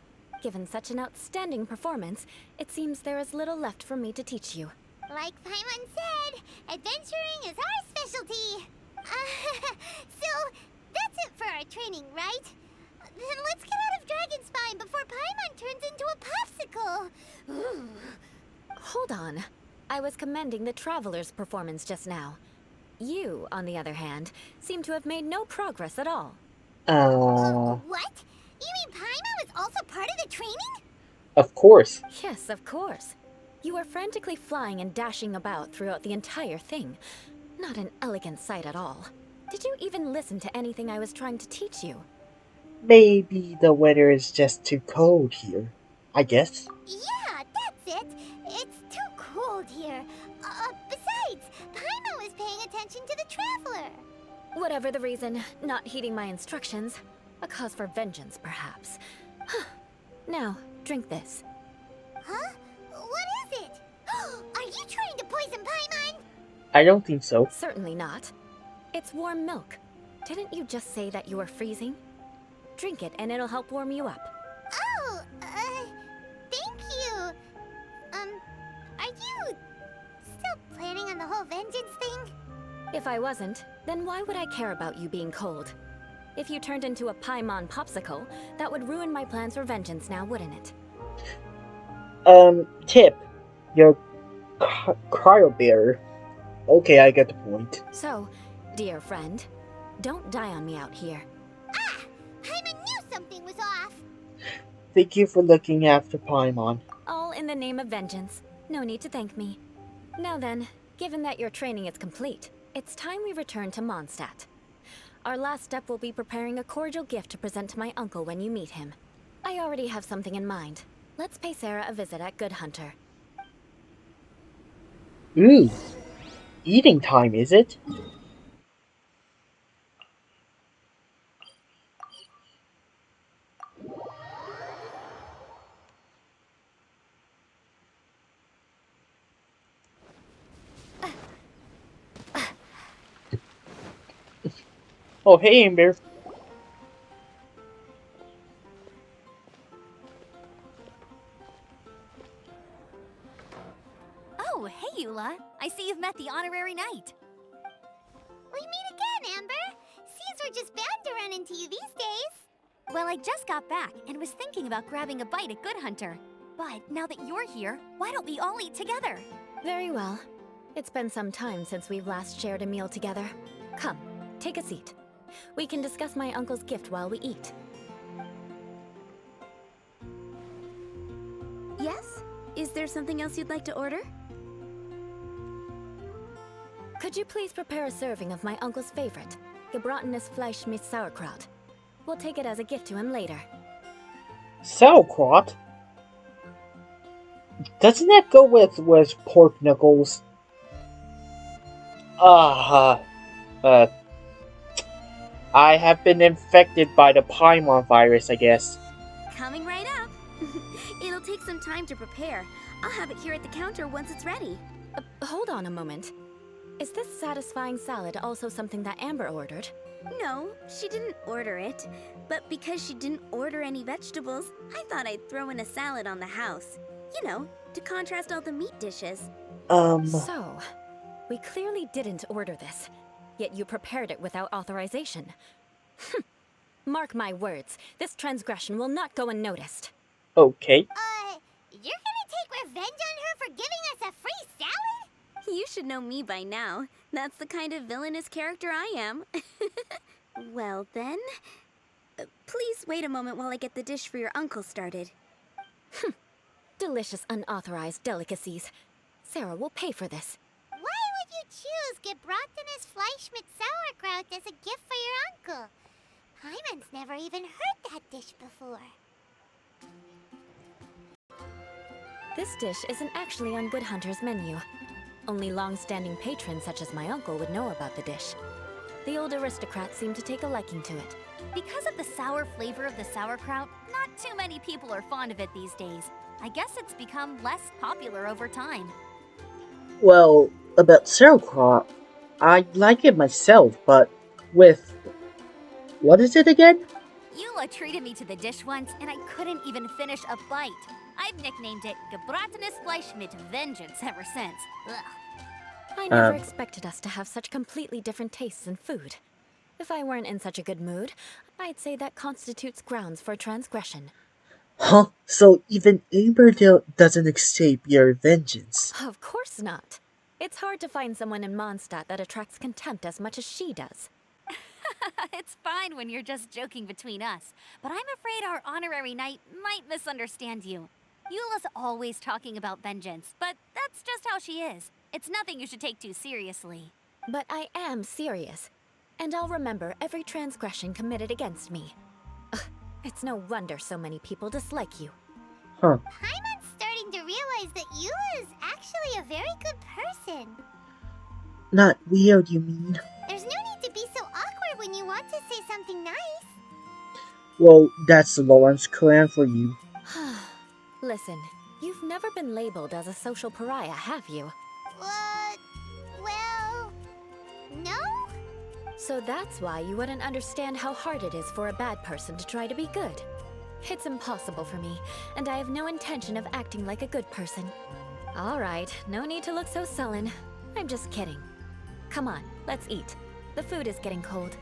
Given such an outstanding performance, it seems there is little left for me to teach you. Like Paimon said, adventuring is our specialty. So, that's it for our training, right? Then let's get out of Dragonspine before Paimon turns into a popsicle. Ooh. Hold on. I was commending the Traveler's performance just now. You, on the other hand, seem to have made no progress at all. What? You mean Paimon was also part of the training? Of course. Yes, of course. You were frantically flying and dashing about throughout the entire thing. Not an elegant sight at all. Did you even listen to anything I was trying to teach you? Maybe the weather is just too cold here, I guess. Yeah, that's it. It's too cold here. Besides, Paimon was paying attention to the Traveler. Whatever the reason, not heeding my instructions. A cause for vengeance, perhaps. Now, drink this. Huh? What is it? Are you trying to poison Paimon? I don't think so. Certainly not. It's warm milk. Didn't you just say that you were freezing? Drink it and it'll help warm you up. Oh, thank you. Are you still planning on the whole vengeance thing? If I wasn't, then why would I care about you being cold? If you turned into a Paimon popsicle, that would ruin my plans for vengeance now, wouldn't it? Tip. Your cryo bearer. Okay, I get the point. So, dear friend, don't die on me out here. Ah! Paimon knew something was off! Thank you for looking after Paimon. All in the name of vengeance. No need to thank me. Now then, given that your training is complete, it's time we return to Mondstadt. Our last step will be preparing a cordial gift to present to my uncle when you meet him. I already have something in mind. Let's pay Sarah a visit at Good Hunter. Ooh. Eating time, is it? Oh, hey, Amber. Oh, hey, Eula. I see you've met the honorary knight. We meet again, Amber. Seems we're just bound to run into you these days. Well, I just got back and was thinking about grabbing a bite at Good Hunter. But now that you're here, why don't we all eat together? Very well. It's been some time since we've last shared a meal together. Come, take a seat. We can discuss my uncle's gift while we eat. Yes? Is there something else you'd like to order? Could you please prepare a serving of my uncle's favorite, gebratenes Fleisch mit Sauerkraut? We'll take it as a gift to him later. Sauerkraut? Doesn't that go with pork knuckles? I have been infected by the Paimon virus, I guess. Coming right up. It'll take some time to prepare. I'll have it here at the counter once it's ready. Hold on a moment. Is this satisfying salad also something that Amber ordered? No, she didn't order it. But because she didn't order any vegetables, I thought I'd throw in a salad on the house. You know, to contrast all the meat dishes. So, we clearly didn't order this, yet you prepared it without authorization. Mark my words, this transgression will not go unnoticed. Okay. You're gonna take revenge on her for giving us a free salad? You should know me by now. That's the kind of villainous character I am. Well then, please wait a moment while I get the dish for your uncle started. Delicious unauthorized delicacies. Sarah will pay for this. Why would you choose gebratenes Fleisch mit Sauerkraut as a gift for your uncle? Paimon's never even heard that dish before. This dish isn't actually on Good Hunter's menu. Only long-standing patrons such as my uncle would know about the dish. The old aristocrats seem to take a liking to it. Because of the sour flavor of the sauerkraut, not too many people are fond of it these days. I guess it's become less popular over time. Well, about sauerkraut, I like it myself, but with... what is it again? Eula treated me to the dish once, and I couldn't even finish a bite. I've nicknamed it gebratenes Fleisch mit Vengeance ever since. Ugh. I never expected us to have such completely different tastes in food. If I weren't in such a good mood, I'd say that constitutes grounds for transgression. Huh? So even Amber doesn't escape your vengeance? Of course not. It's hard to find someone in Mondstadt that attracts contempt as much as she does. It's fine when you're just joking between us, but I'm afraid our honorary knight might misunderstand you. Eula's always talking about vengeance, but that's just how she is. It's nothing you should take too seriously. But I am serious, and I'll remember every transgression committed against me. Ugh, it's no wonder so many people dislike you. Huh. Paimon's starting to realize that Eula is actually a very good person. Not weird, you mean? There's no need to be so awkward when you want to say something nice. Well, that's the Lawrence clan for you. Listen, you've never been labeled as a social pariah, have you? Well, no? So that's why you wouldn't understand how hard it is for a bad person to try to be good. It's impossible for me, and I have no intention of acting like a good person. All right, no need to look so sullen. I'm just kidding. Come on, let's eat. The food is getting cold.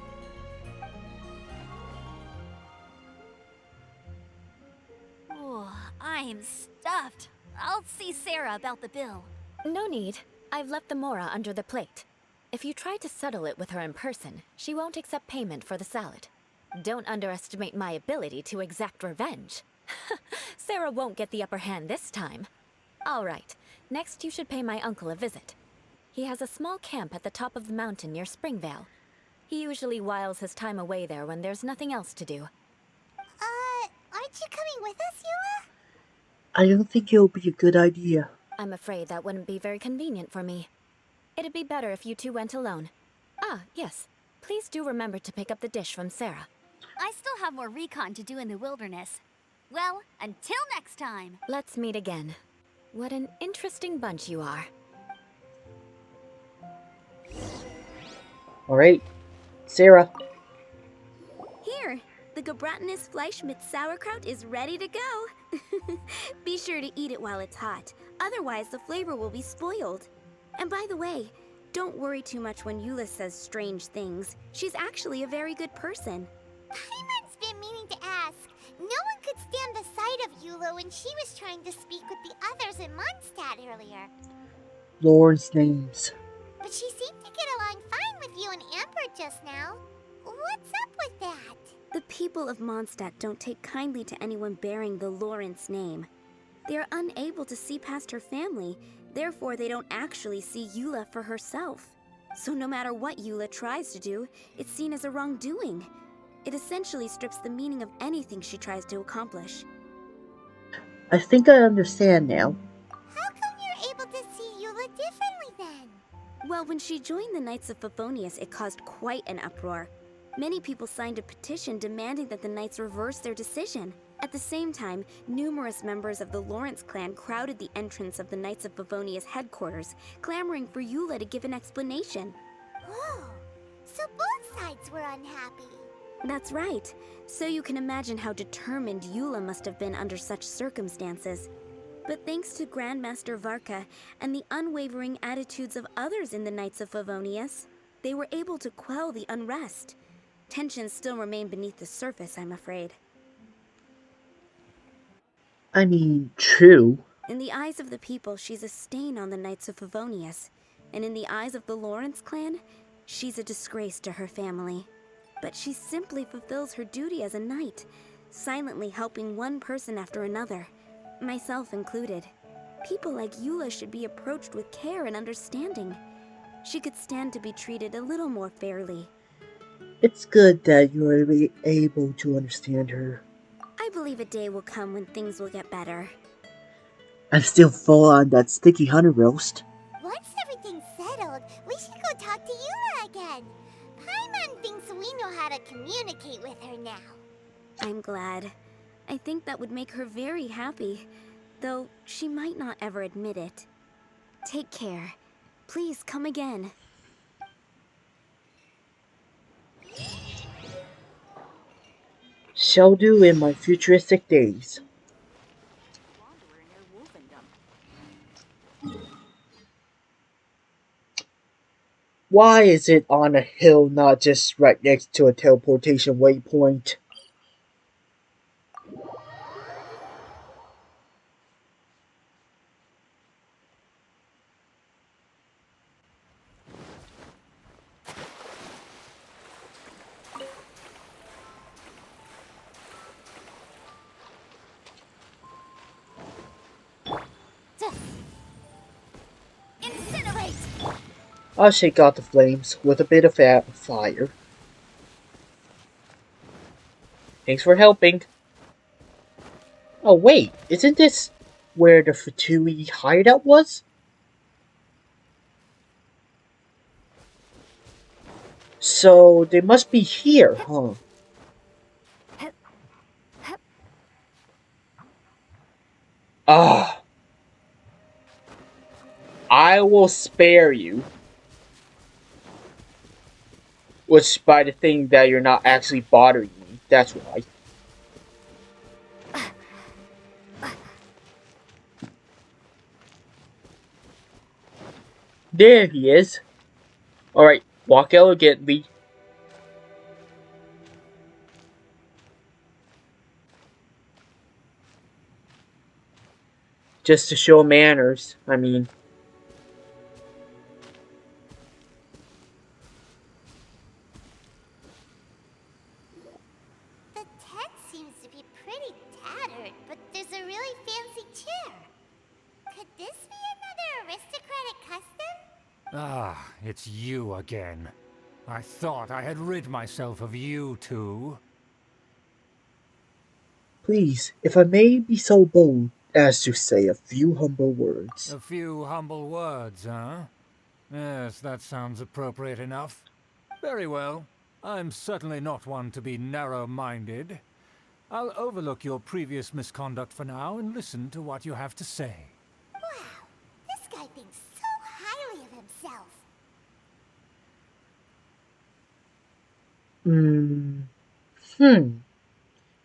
I'm stuffed. I'll see Sarah about the bill. No need. I've left the mora under the plate. If you try to settle it with her in person, she won't accept payment for the salad. Don't underestimate my ability to exact revenge. Sarah won't get the upper hand this time. All right, next you should pay my uncle a visit. He has a small camp at the top of the mountain near Springvale. He usually whiles his time away there when there's nothing else to do. Aren't you coming with us, Eula? I don't think it'll be a good idea. I'm afraid that wouldn't be very convenient for me. It'd be better if you two went alone. Ah, yes. Please do remember to pick up the dish from Sarah. I still have more recon to do in the wilderness. Well, until next time. Let's meet again. What an interesting bunch you are. Alright, Sarah. Here, the gebratenes Fleisch mit Sauerkraut is ready to go. Be sure to eat it while it's hot, otherwise the flavor will be spoiled. And by the way, don't worry too much when Eula says strange things. She's actually a very good person. Paimon's been meaning to ask. No one could stand the sight of Eula when she was trying to speak with the others in Mondstadt earlier. Lauren's names. But she seemed to get along fine with you and Amber just now. What's up with that? The people of Mondstadt don't take kindly to anyone bearing the Lawrence name. They are unable to see past her family, therefore they don't actually see Eula for herself. So no matter what Eula tries to do, it's seen as a wrongdoing. It essentially strips the meaning of anything she tries to accomplish. I think I understand now. How come you're able to see Eula differently then? Well, when she joined the Knights of Favonius, it caused quite an uproar. Many people signed a petition demanding that the Knights reverse their decision. At the same time, numerous members of the Lawrence clan crowded the entrance of the Knights of Favonius headquarters, clamoring for Eula to give an explanation. Whoa, so both sides were unhappy. That's right. So you can imagine how determined Eula must have been under such circumstances. But thanks to Grandmaster Varka and the unwavering attitudes of others in the Knights of Favonius, they were able to quell the unrest. Tensions still remain beneath the surface, I'm afraid. I mean, true. In the eyes of the people, she's a stain on the Knights of Favonius. And in the eyes of the Lawrence clan, she's a disgrace to her family. But she simply fulfills her duty as a knight, silently helping one person after another, myself included. People like Eula should be approached with care and understanding. She could stand to be treated a little more fairly. It's good that you are able to understand her. I believe a day will come when things will get better. I'm still full on that sticky honey roast. Once everything's settled, we should go talk to Eula again. Paimon thinks we know how to communicate with her now. I'm glad. I think that would make her very happy, though she might not ever admit it. Take care. Please come again. Shall do in my futuristic days. Why is it on a hill, not just right next to a teleportation waypoint? Incinerate! I'll shake out the flames with a bit of fire. Thanks for helping. Oh wait, isn't this where the Fatui hideout was? So they must be here, huh? Ah. I will spare you. Which by the thing that you're not actually bothering me. That's why. There he is. Alright, walk elegantly. Just to show manners, I mean. The tent seems to be pretty tattered, but there's a really fancy chair. Could this be another aristocratic custom? Ah, it's you again. I thought I had rid myself of you two. Please, if I may be so bold as to say a few humble words. A few humble words, huh? Yes, that sounds appropriate enough. Very well. I'm certainly not one to be narrow-minded. I'll overlook your previous misconduct for now and listen to what you have to say. Wow, this guy thinks so highly of himself.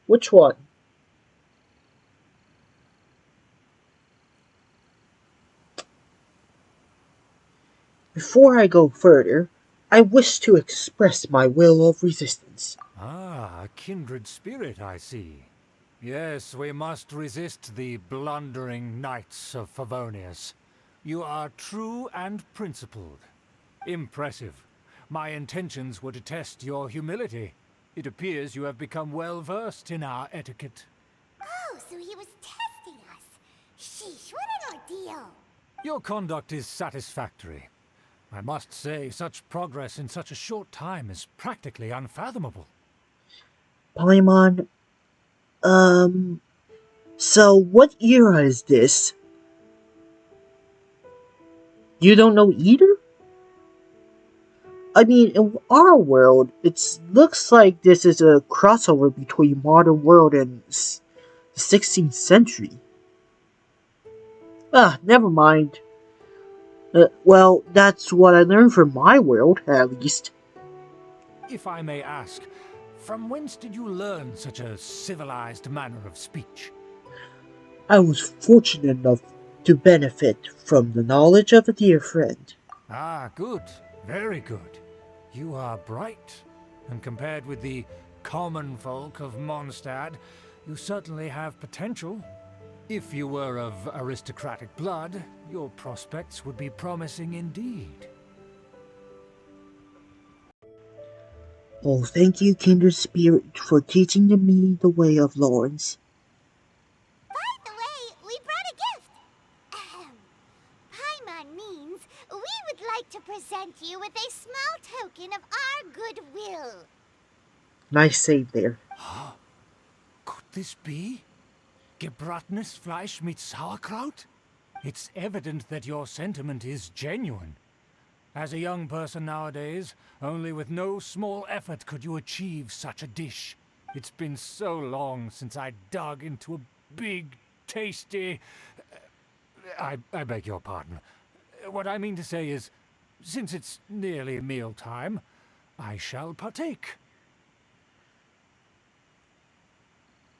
Which one? Before I go further, I wish to express my will of resistance. Ah, a kindred spirit, I see. Yes, we must resist the blundering knights of Favonius. You are true and principled. Impressive. My intentions were to test your humility. It appears you have become well versed in our etiquette. Oh, so he was testing us. Sheesh, what an ordeal. Your conduct is satisfactory. I must say, such progress in such a short time is practically unfathomable. Paimon, so what era is this? You don't know either? I mean, in our world, it looks like this is a crossover between modern world and the 16th century. Ah, never mind. Well, that's what I learned from my world, at least. If I may ask, from whence did you learn such a civilized manner of speech? I was fortunate enough to benefit from the knowledge of a dear friend. Ah, good. Very good. You are bright, and compared with the common folk of Mondstadt, you certainly have potential. If you were of aristocratic blood, your prospects would be promising indeed. Oh, thank you, kindred spirit, for teaching me the way of Lawrence. By the way, we brought a gift. Ahem. Paimon means we would like to present you with a small token of our goodwill. Nice save there. Could this be? Gebratenes Fleisch mit Sauerkraut? It's evident that your sentiment is genuine. As a young person nowadays, only with no small effort could you achieve such a dish. It's been so long since I dug into a big, tasty... I beg your pardon. What I mean to say is, since it's nearly mealtime, I shall partake.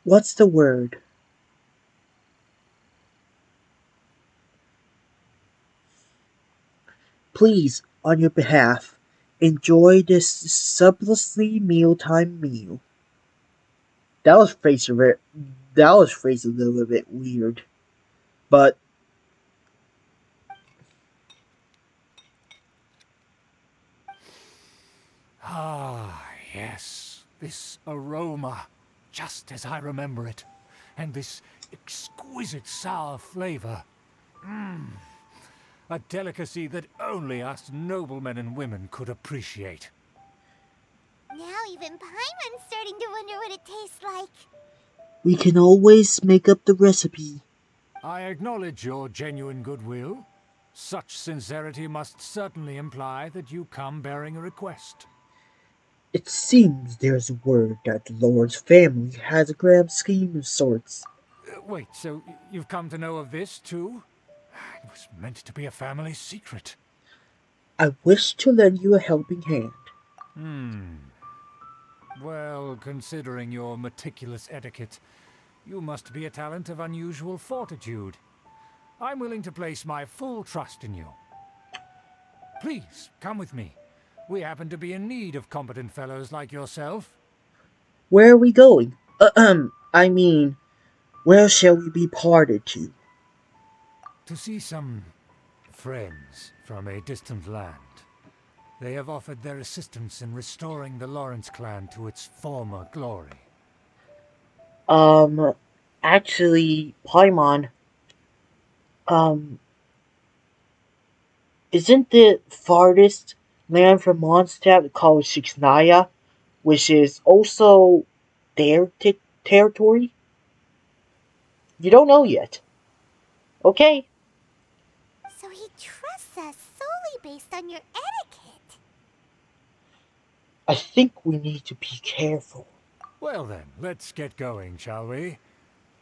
What's the word? Please, on your behalf, enjoy this sumptuously mealtime meal. That was phrased a little bit weird, but Ah, yes, this aroma, just as I remember it, and this exquisite sour flavor. A delicacy that only us noblemen and women could appreciate. Now even Paimon's starting to wonder what it tastes like. we can always make up the recipe. I acknowledge your genuine goodwill. Such sincerity must certainly imply that you come bearing a request. It seems there's word that the Lord's family has a grand scheme of sorts. Wait, so you've come to know of this, too? It was meant to be a family secret. I wish to lend you a helping hand. Well, considering your meticulous etiquette, you must be a talent of unusual fortitude. I'm willing to place my full trust in you. Please, come with me. We happen to be in need of competent fellows like yourself. Where are we going? I mean, where shall we be parted to? To see some friends from a distant land. They have offered their assistance in restoring the Lawrence clan to its former glory. Actually, Paimon, um, isn't the farthest land from Mondstadt called Shixnaya, which is also their territory? You don't know yet. Okay. So he trusts us solely based on your etiquette. I think we need to be careful. Well then, let's get going, shall we?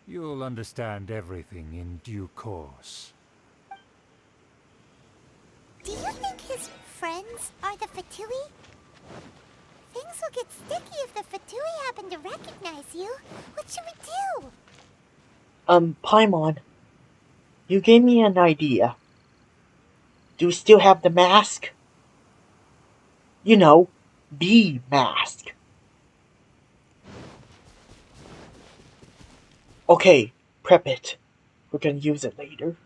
You'll understand everything in due course. Do you think his friends are the Fatui? Things will get sticky if the Fatui happen to recognize you. What should we do? Paimon, you gave me an idea. Do we still have the mask? You know, the mask. Okay, prep it. We're gonna use it later.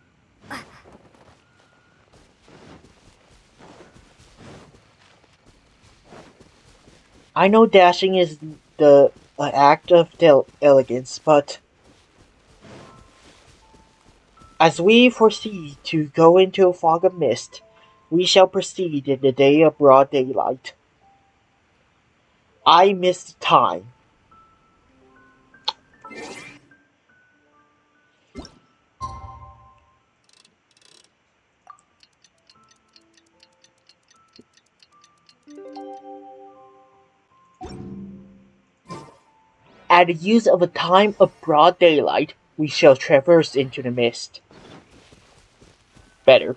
I know dashing is the act of elegance, but as we foresee to go into a fog of mist, we shall proceed in the day of broad daylight. I missed time. At the use of a time of broad daylight, we shall traverse into the mist. Better.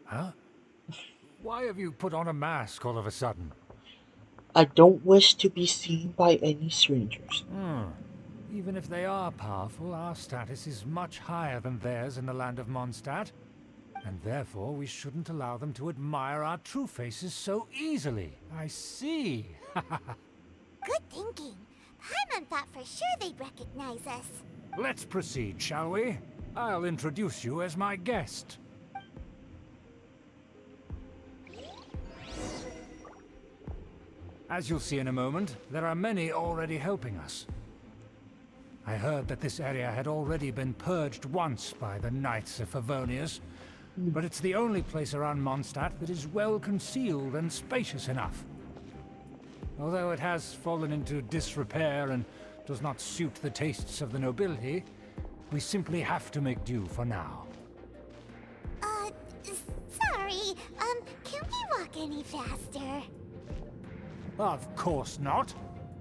Huh? Why have you put on a mask all of a sudden? I don't wish to be seen by any strangers. Even if they are powerful, our status is much higher than theirs in the land of Mondstadt. And therefore, we shouldn't allow them to admire our true faces so easily. I see. Good thinking. Paimon thought for sure they'd recognize us. Let's proceed, shall we? I'll introduce you as my guest. As you'll see in a moment, there are many already helping us. I heard that this area had already been purged once by the Knights of Favonius, but it's the only place around Mondstadt that is well concealed and spacious enough. Although it has fallen into disrepair and does not suit the tastes of the nobility, we simply have to make do for now. Sorry, can we walk any faster? Of course not.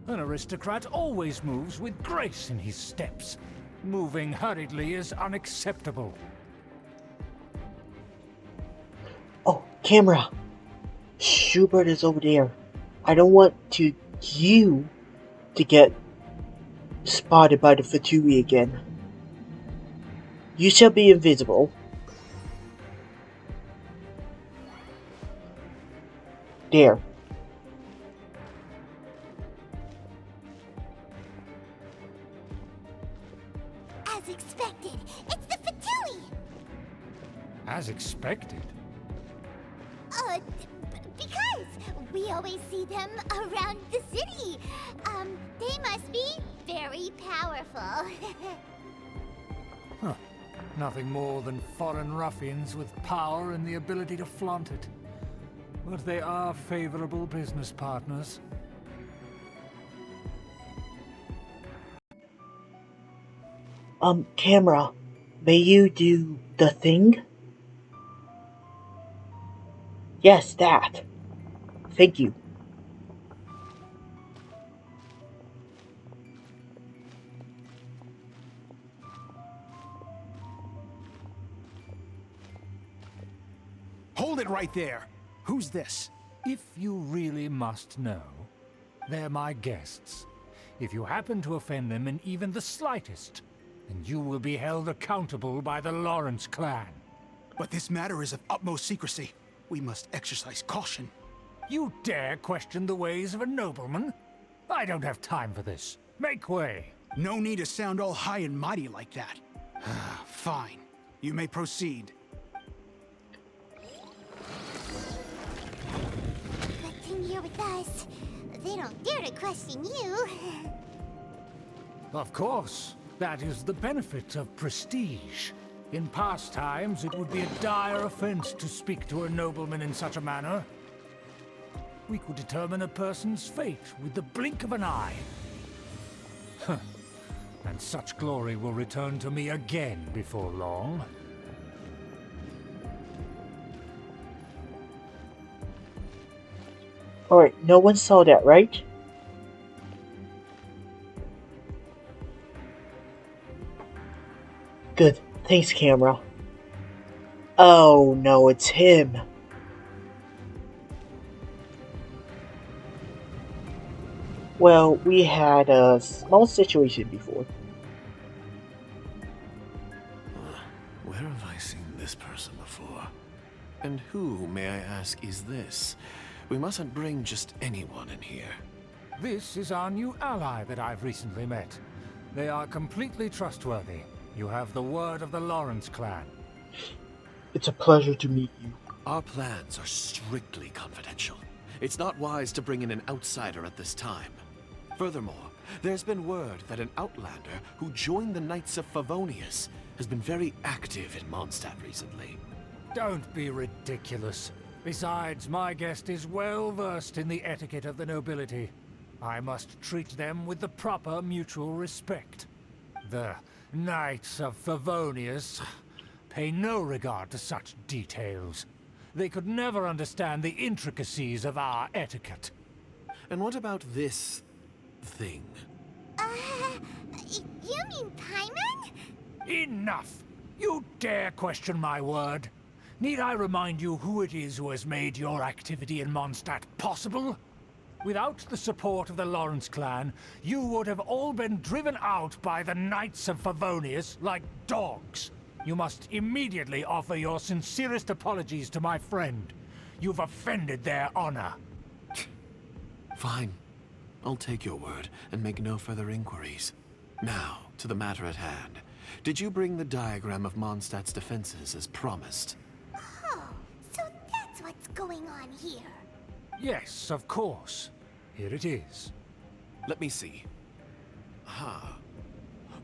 An aristocrat always moves with grace in his steps. Moving hurriedly is unacceptable. Oh, camera! Schubert is over there. I don't want you to get spotted by the Fatui again. You shall be invisible. There. As expected, it's the Fatui! As expected? Because we always see them around the city. They must be very powerful. Huh. Nothing more than foreign ruffians with power and the ability to flaunt it. But they are favorable business partners. Camera, may you do the thing? Yes, that. Thank you. Hold it right there. Who's this? If you really must know, they're my guests. If you happen to offend them in even the slightest, then you will be held accountable by the Lawrence clan. But this matter is of utmost secrecy. We must exercise caution. You dare question the ways of a nobleman? I don't have time for this. Make way. No need to sound all high and mighty like that. Fine. You may proceed. Good thing you're with us. They don't dare to question you. Of course. That is the benefit of prestige. In past times, it would be a dire offense to speak to a nobleman in such a manner. We could determine a person's fate with the blink of an eye. And such glory will return to me again before long. Alright, no one saw that, right? Good. Thanks, camera. Oh no, it's him. Well, we had a small situation before. Where have I seen this person before? And who, may I ask, is this? We mustn't bring just anyone in here. This is our new ally that I've recently met. They are completely trustworthy. You have the word of the Lawrence clan. It's a pleasure to meet you. Our plans are strictly confidential. It's not wise to bring in an outsider at this time. Furthermore, there's been word that an outlander who joined the Knights of Favonius has been very active in Mondstadt recently. Don't be ridiculous. Besides, my guest is well versed in the etiquette of the nobility. I must treat them with the proper mutual respect. The Knights of Favonius pay no regard to such details. They could never understand the intricacies of our etiquette. And what about this thing? You mean Paimon? Enough! You dare question my word? Need I remind you who it is who has made your activity in Mondstadt possible? Without the support of the Lawrence clan, you would have all been driven out by the Knights of Favonius like dogs. You must immediately offer your sincerest apologies to my friend. You've offended their honor. Fine. I'll take your word and make no further inquiries. Now, to the matter at hand. Did you bring the diagram of Mondstadt's defenses as promised? Oh, so that's what's going on here. Yes, of course. Here it is. Let me see.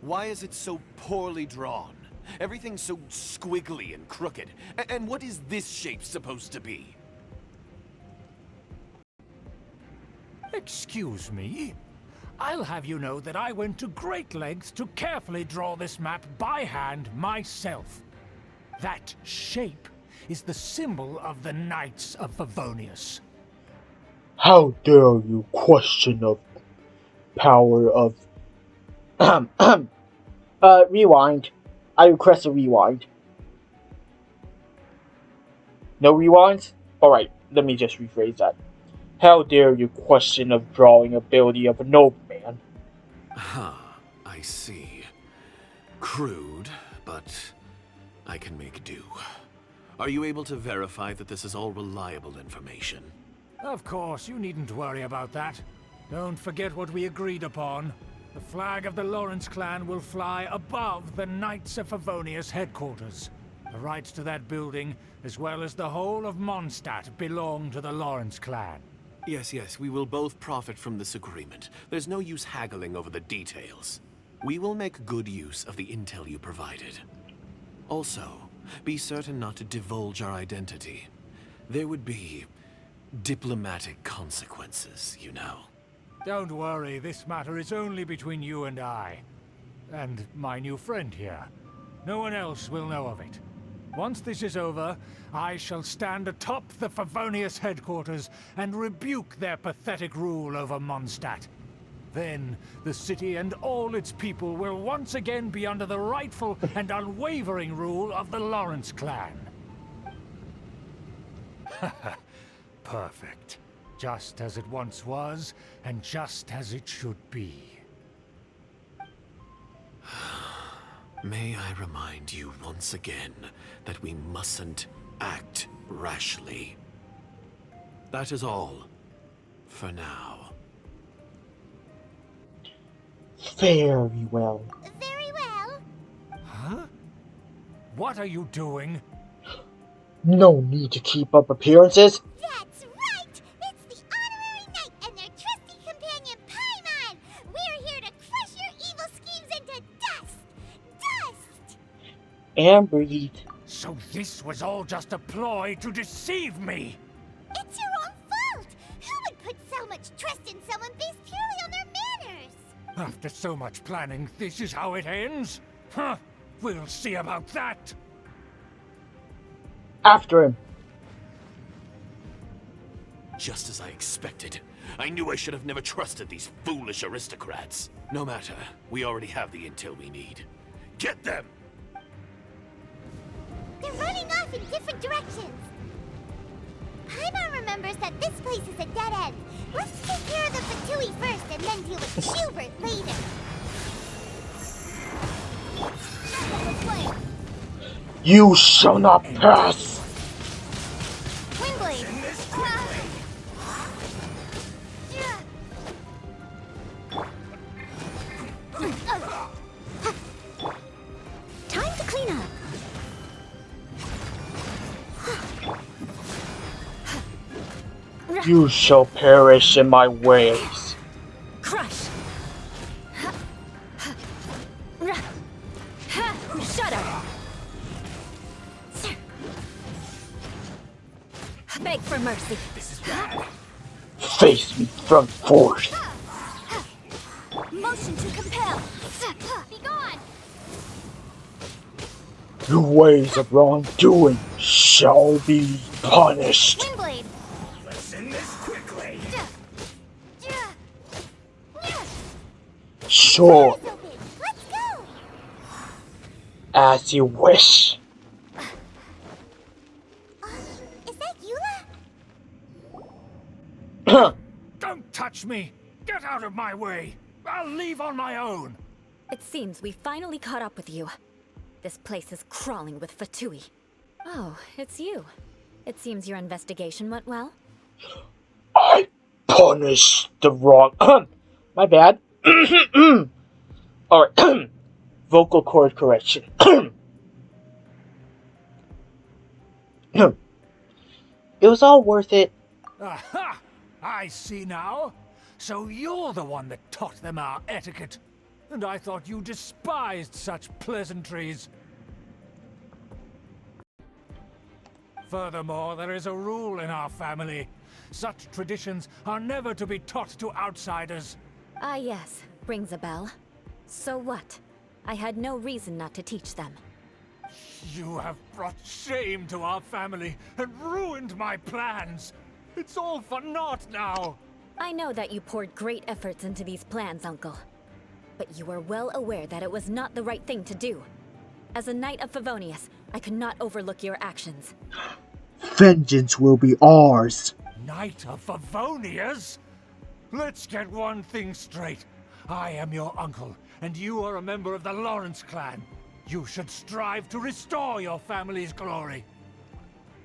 Why is it so poorly drawn? Everything's so squiggly and crooked. And what is this shape supposed to be? Excuse me? I'll have you know that I went to great lengths to carefully draw this map by hand myself. That shape is the symbol of the Knights of Favonius. How dare you question the power of... rewind. I request a rewind. No rewinds? Alright, let me just rephrase that. How dare you question the drawing ability of a nobleman? I see. Crude, but I can make do. Are you able to verify that this is all reliable information? Of course, you needn't worry about that. Don't forget what we agreed upon. The flag of the Lawrence clan will fly above the Knights of Favonius headquarters. The rights to that building, as well as the whole of Mondstadt, belong to the Lawrence clan. Yes, we will both profit from this agreement. There's no use haggling over the details. We will make good use of the intel you provided. Also, be certain not to divulge our identity. There would be diplomatic consequences, you know. Don't worry, this matter is only between you and I. And my new friend here. No one else will know of it. Once this is over, I shall stand atop the Favonius headquarters and rebuke their pathetic rule over Mondstadt. Then, the city and all its people will once again be under the rightful and unwavering rule of the Lawrence clan. Perfect. Just as it once was, and just as it should be. May I remind you once again that we mustn't act rashly. That is all, for now. Very well. Very well. Huh? What are you doing? No need to keep up appearances. That's right! It's the Honorary Knight and their trusty companion, Paimon! We're here to crush your evil schemes into dust! Dust! And breathe. So this was all just a ploy to deceive me! It's your own fault! Who would put so much trust in someone based purely on their manners? After so much planning, this is how it ends? Huh? We'll see about that! After him. Just as I expected. I knew I should have never trusted these foolish aristocrats. No matter, we already have the intel we need. Get them! They're running off in different directions. Paimon remembers that this place is a dead end. Let's take care of the Fatui first and then deal with Schubert later. You shall not pass! Windblade! You shall perish in my ways. Crush! Shudder! Beg for mercy. This is bad. Face me from force. Motion to compel. Be gone. Your ways of wrongdoing shall be punished. Windblade. Let's end this quickly. Sure, Let's go! as you wish. Is that Eula? Don't touch me! Get out of my way! I'll leave on my own! It seems we finally caught up with you. This place is crawling with Fatui. Oh, it's you. It seems your investigation went well. I punish the wrong. My bad. Alright. Vocal cord correction. It was all worth it. Aha! I see now. So you're the one that taught them our etiquette. And I thought you despised such pleasantries. Furthermore, there is a rule in our family. Such traditions are never to be taught to outsiders. Ah yes, rings a bell. So what? I had no reason not to teach them. You have brought shame to our family and ruined my plans. It's all for naught now. I know that you poured great efforts into these plans, Uncle. But you were well aware that it was not the right thing to do. As a Knight of Favonius, I could not overlook your actions. Vengeance will be ours. Knight of Favonius? Let's get one thing straight. I am your uncle, and you are a member of the Lawrence clan. You should strive to restore your family's glory.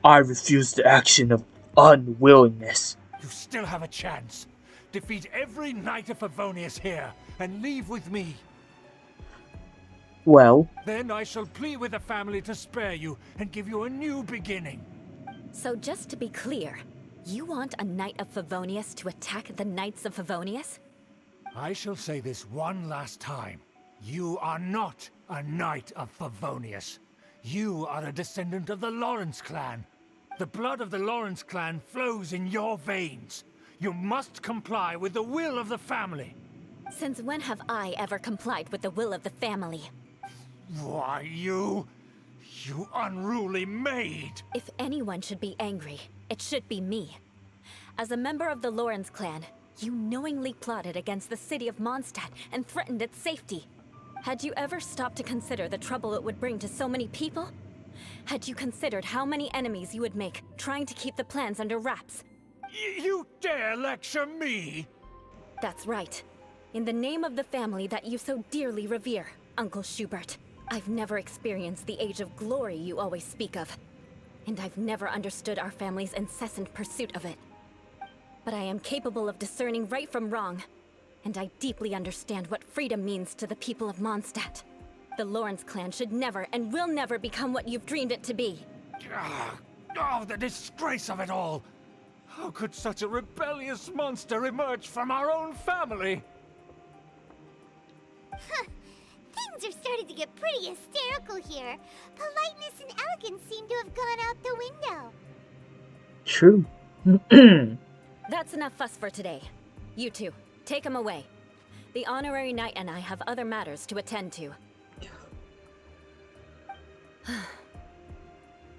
I refuse the action of unwillingness. You still have a chance. Defeat every Knight of Favonius here, and leave with me. Well, Then I shall plead with the family to spare you and give you a new beginning. So just to be clear, you want a Knight of Favonius to attack the Knights of Favonius? I shall say this one last time. You are not a Knight of Favonius. You are a descendant of the Lawrence clan. The blood of the Lawrence clan flows in your veins. You must comply with the will of the family. Since when have I ever complied with the will of the family? Why, you unruly maid! If anyone should be angry, it should be me. As a member of the Lawrence clan, you knowingly plotted against the city of Mondstadt and threatened its safety. Had you ever stopped to consider the trouble it would bring to so many people? Had you considered how many enemies you would make trying to keep the plans under wraps? You dare lecture me? That's right. In the name of the family that you so dearly revere, Uncle Schubert. I've never experienced the age of glory you always speak of. And I've never understood our family's incessant pursuit of it. But I am capable of discerning right from wrong. And I deeply understand what freedom means to the people of Mondstadt. The Lawrence clan should never and will never become what you've dreamed it to be. Oh, the disgrace of it all! How could such a rebellious monster emerge from our own family? Things are starting to get pretty hysterical here. Politeness and elegance seem to have gone out the window. true. That's enough fuss for today. You two, take him away. The honorary knight and I have other matters to attend to.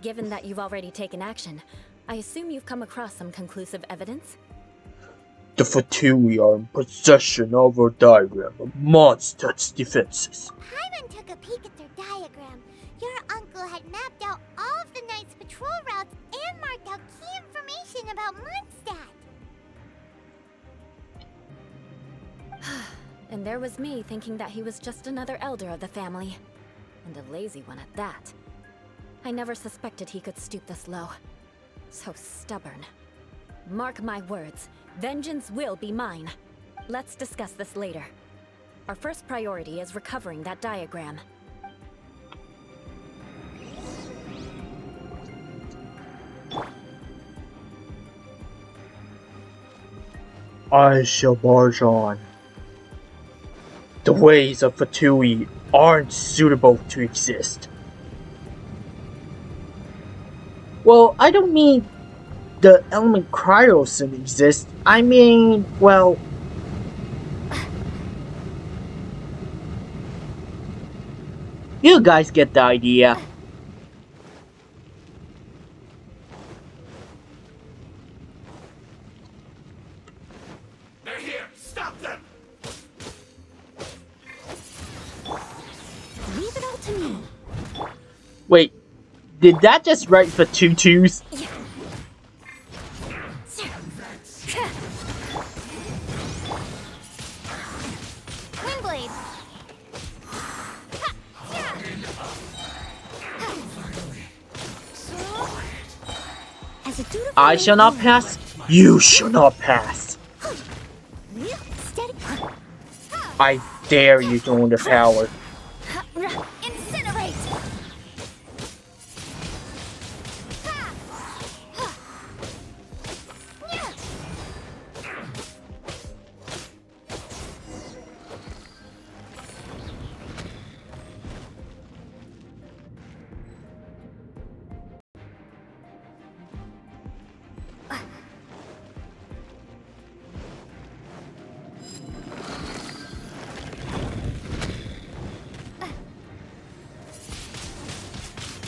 Given that you've already taken action, I assume you've come across some conclusive evidence? The Fatui are in possession of a diagram of Mondstadt's defenses. Hyman took a peek at their diagram. Your uncle had mapped out all of the Knight's patrol routes and marked out key information about Mondstadt. And there was me thinking that he was just another elder of the family. And a lazy one at that. I never suspected he could stoop this low. So stubborn. Mark my words, vengeance will be mine. Let's discuss this later. Our first priority is recovering that diagram. I shall march on. The ways of Fatui aren't suitable to exist. Well, I don't mean the element Cryosin exists. I mean, well... You guys get the idea. They're here! Stop them! Leave it all to me. Wait, did that just write for two twos? Windblade! As a dutiful I shall not maid, pass. You shall not pass. Steady. I dare you to own the power. Incinerate!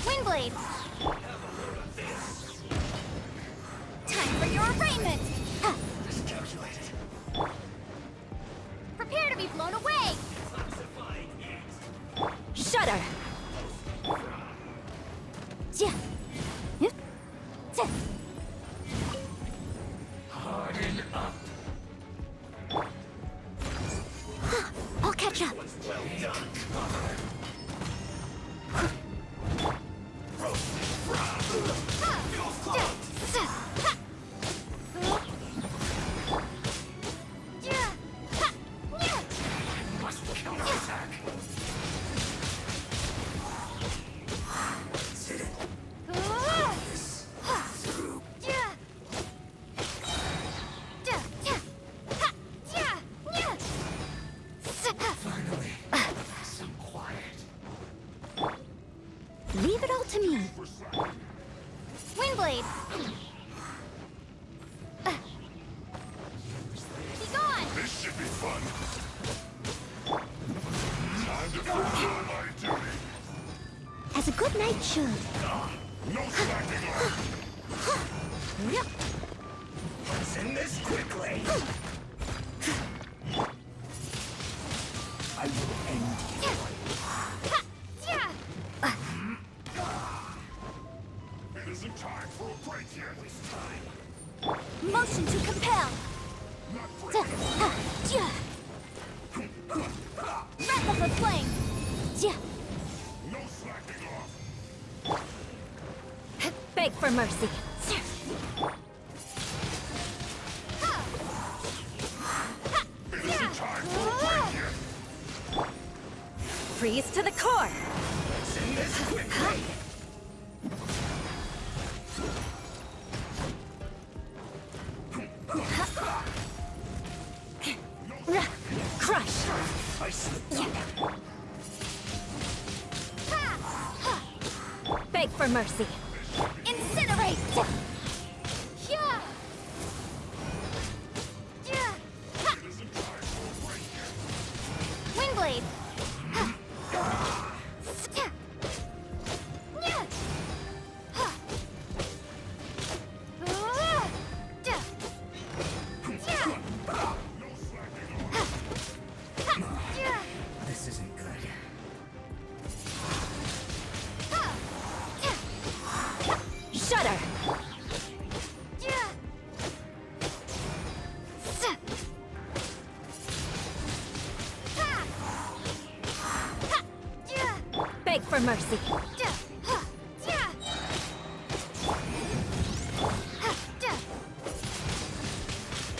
Windblade! Time for your arraignment! Prepare to be blown away! Shudder! Harden up. I'll catch up. Well done. Must counterattack. Finally, some quiet. Leave it all to me. Windblade! Be gone! This should be fun. Time to fulfill my duty. As a good knight should. No slacking off. Let's end this quickly. I will end you. It isn't time for a break yet. It's time. Motion to compel! Not break. Breath of the flame! No slacking off. Beg for mercy. It isn't time for a break yet. Freeze to the core. Let's end this quickly. Crush. I slipped up. Beg for mercy. Incinerate! Windblade! This isn't good. Shudder. Beg for mercy.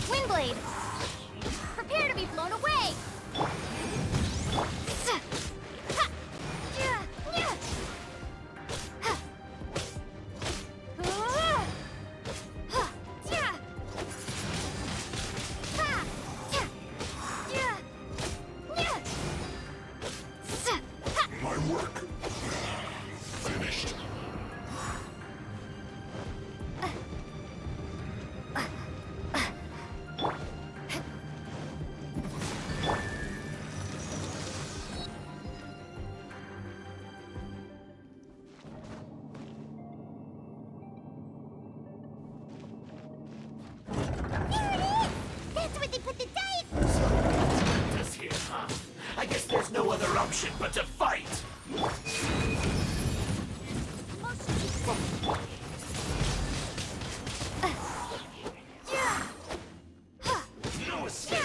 Windblade! Prepare to be blown away! put the diet... This here, huh? I guess there's no other option but to fight! No escape!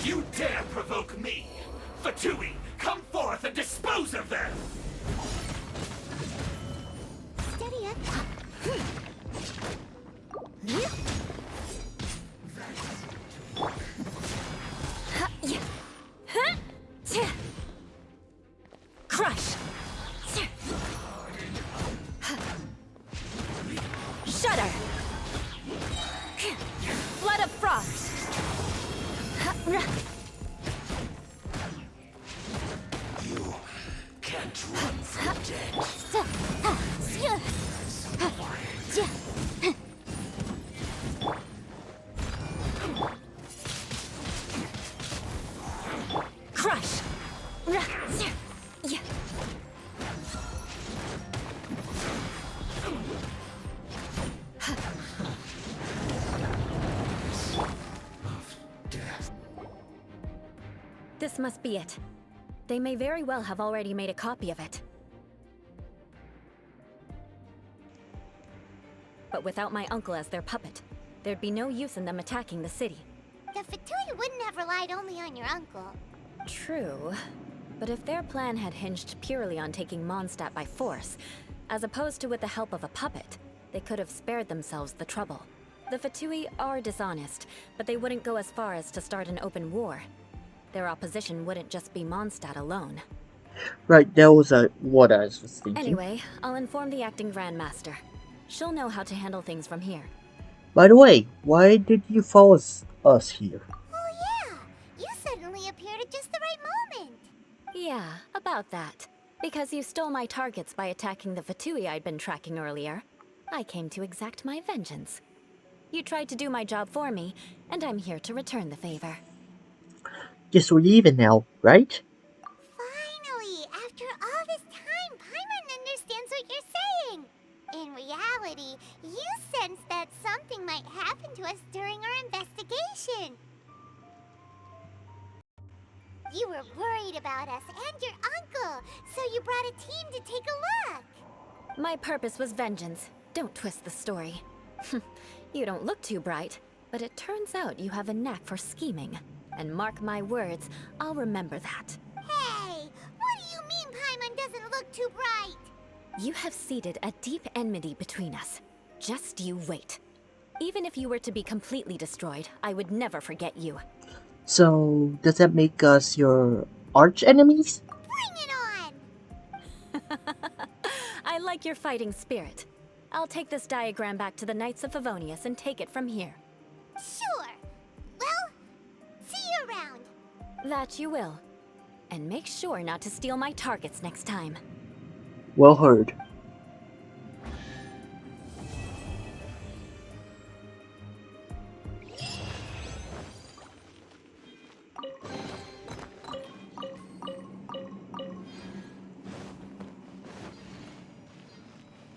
You dare provoke me! Fatui, come forth and dispose of them! Steady up. Crush! Shudder! Flood of frost! You can't run from death. Crush! This must be it. They may very well have already made a copy of it. But without my uncle as their puppet, there'd be no use in them attacking the city. The Fatui wouldn't have relied only on your uncle. True. But if their plan had hinged purely on taking Mondstadt by force, as opposed to with the help of a puppet, they could have spared themselves the trouble. The Fatui are dishonest, but they wouldn't go as far as to start an open war. Their opposition wouldn't just be Mondstadt alone. Right, that was what I was thinking. Anyway, I'll inform the acting Grandmaster. She'll know how to handle things from here. By the way, why did you follow us here? Oh yeah, you suddenly appeared at just the right moment. Yeah, about that. Because you stole my targets by attacking the Fatui I'd been tracking earlier, I came to exact my vengeance. You tried to do my job for me, and I'm here to return the favor. Guess we're even now, right? Finally, after all this time, Paimon understands what you're saying. In reality, you sensed that something might happen to us during our investigation. You were worried about us and your uncle, so you brought a team to take a look. My purpose was vengeance. Don't twist the story. You don't look too bright, but it turns out you have a knack for scheming. And mark my words, I'll remember that. Hey, what do you mean Paimon doesn't look too bright? You have seeded a deep enmity between us. Just you wait. Even if you were to be completely destroyed, I would never forget you. So, does that make us your arch enemies? Bring it on! I like your fighting spirit. I'll take this diagram back to the Knights of Favonius and take it from here. Sure. Well, see you around. That you will. And make sure not to steal my targets next time. Well heard.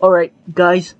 Alright, guys,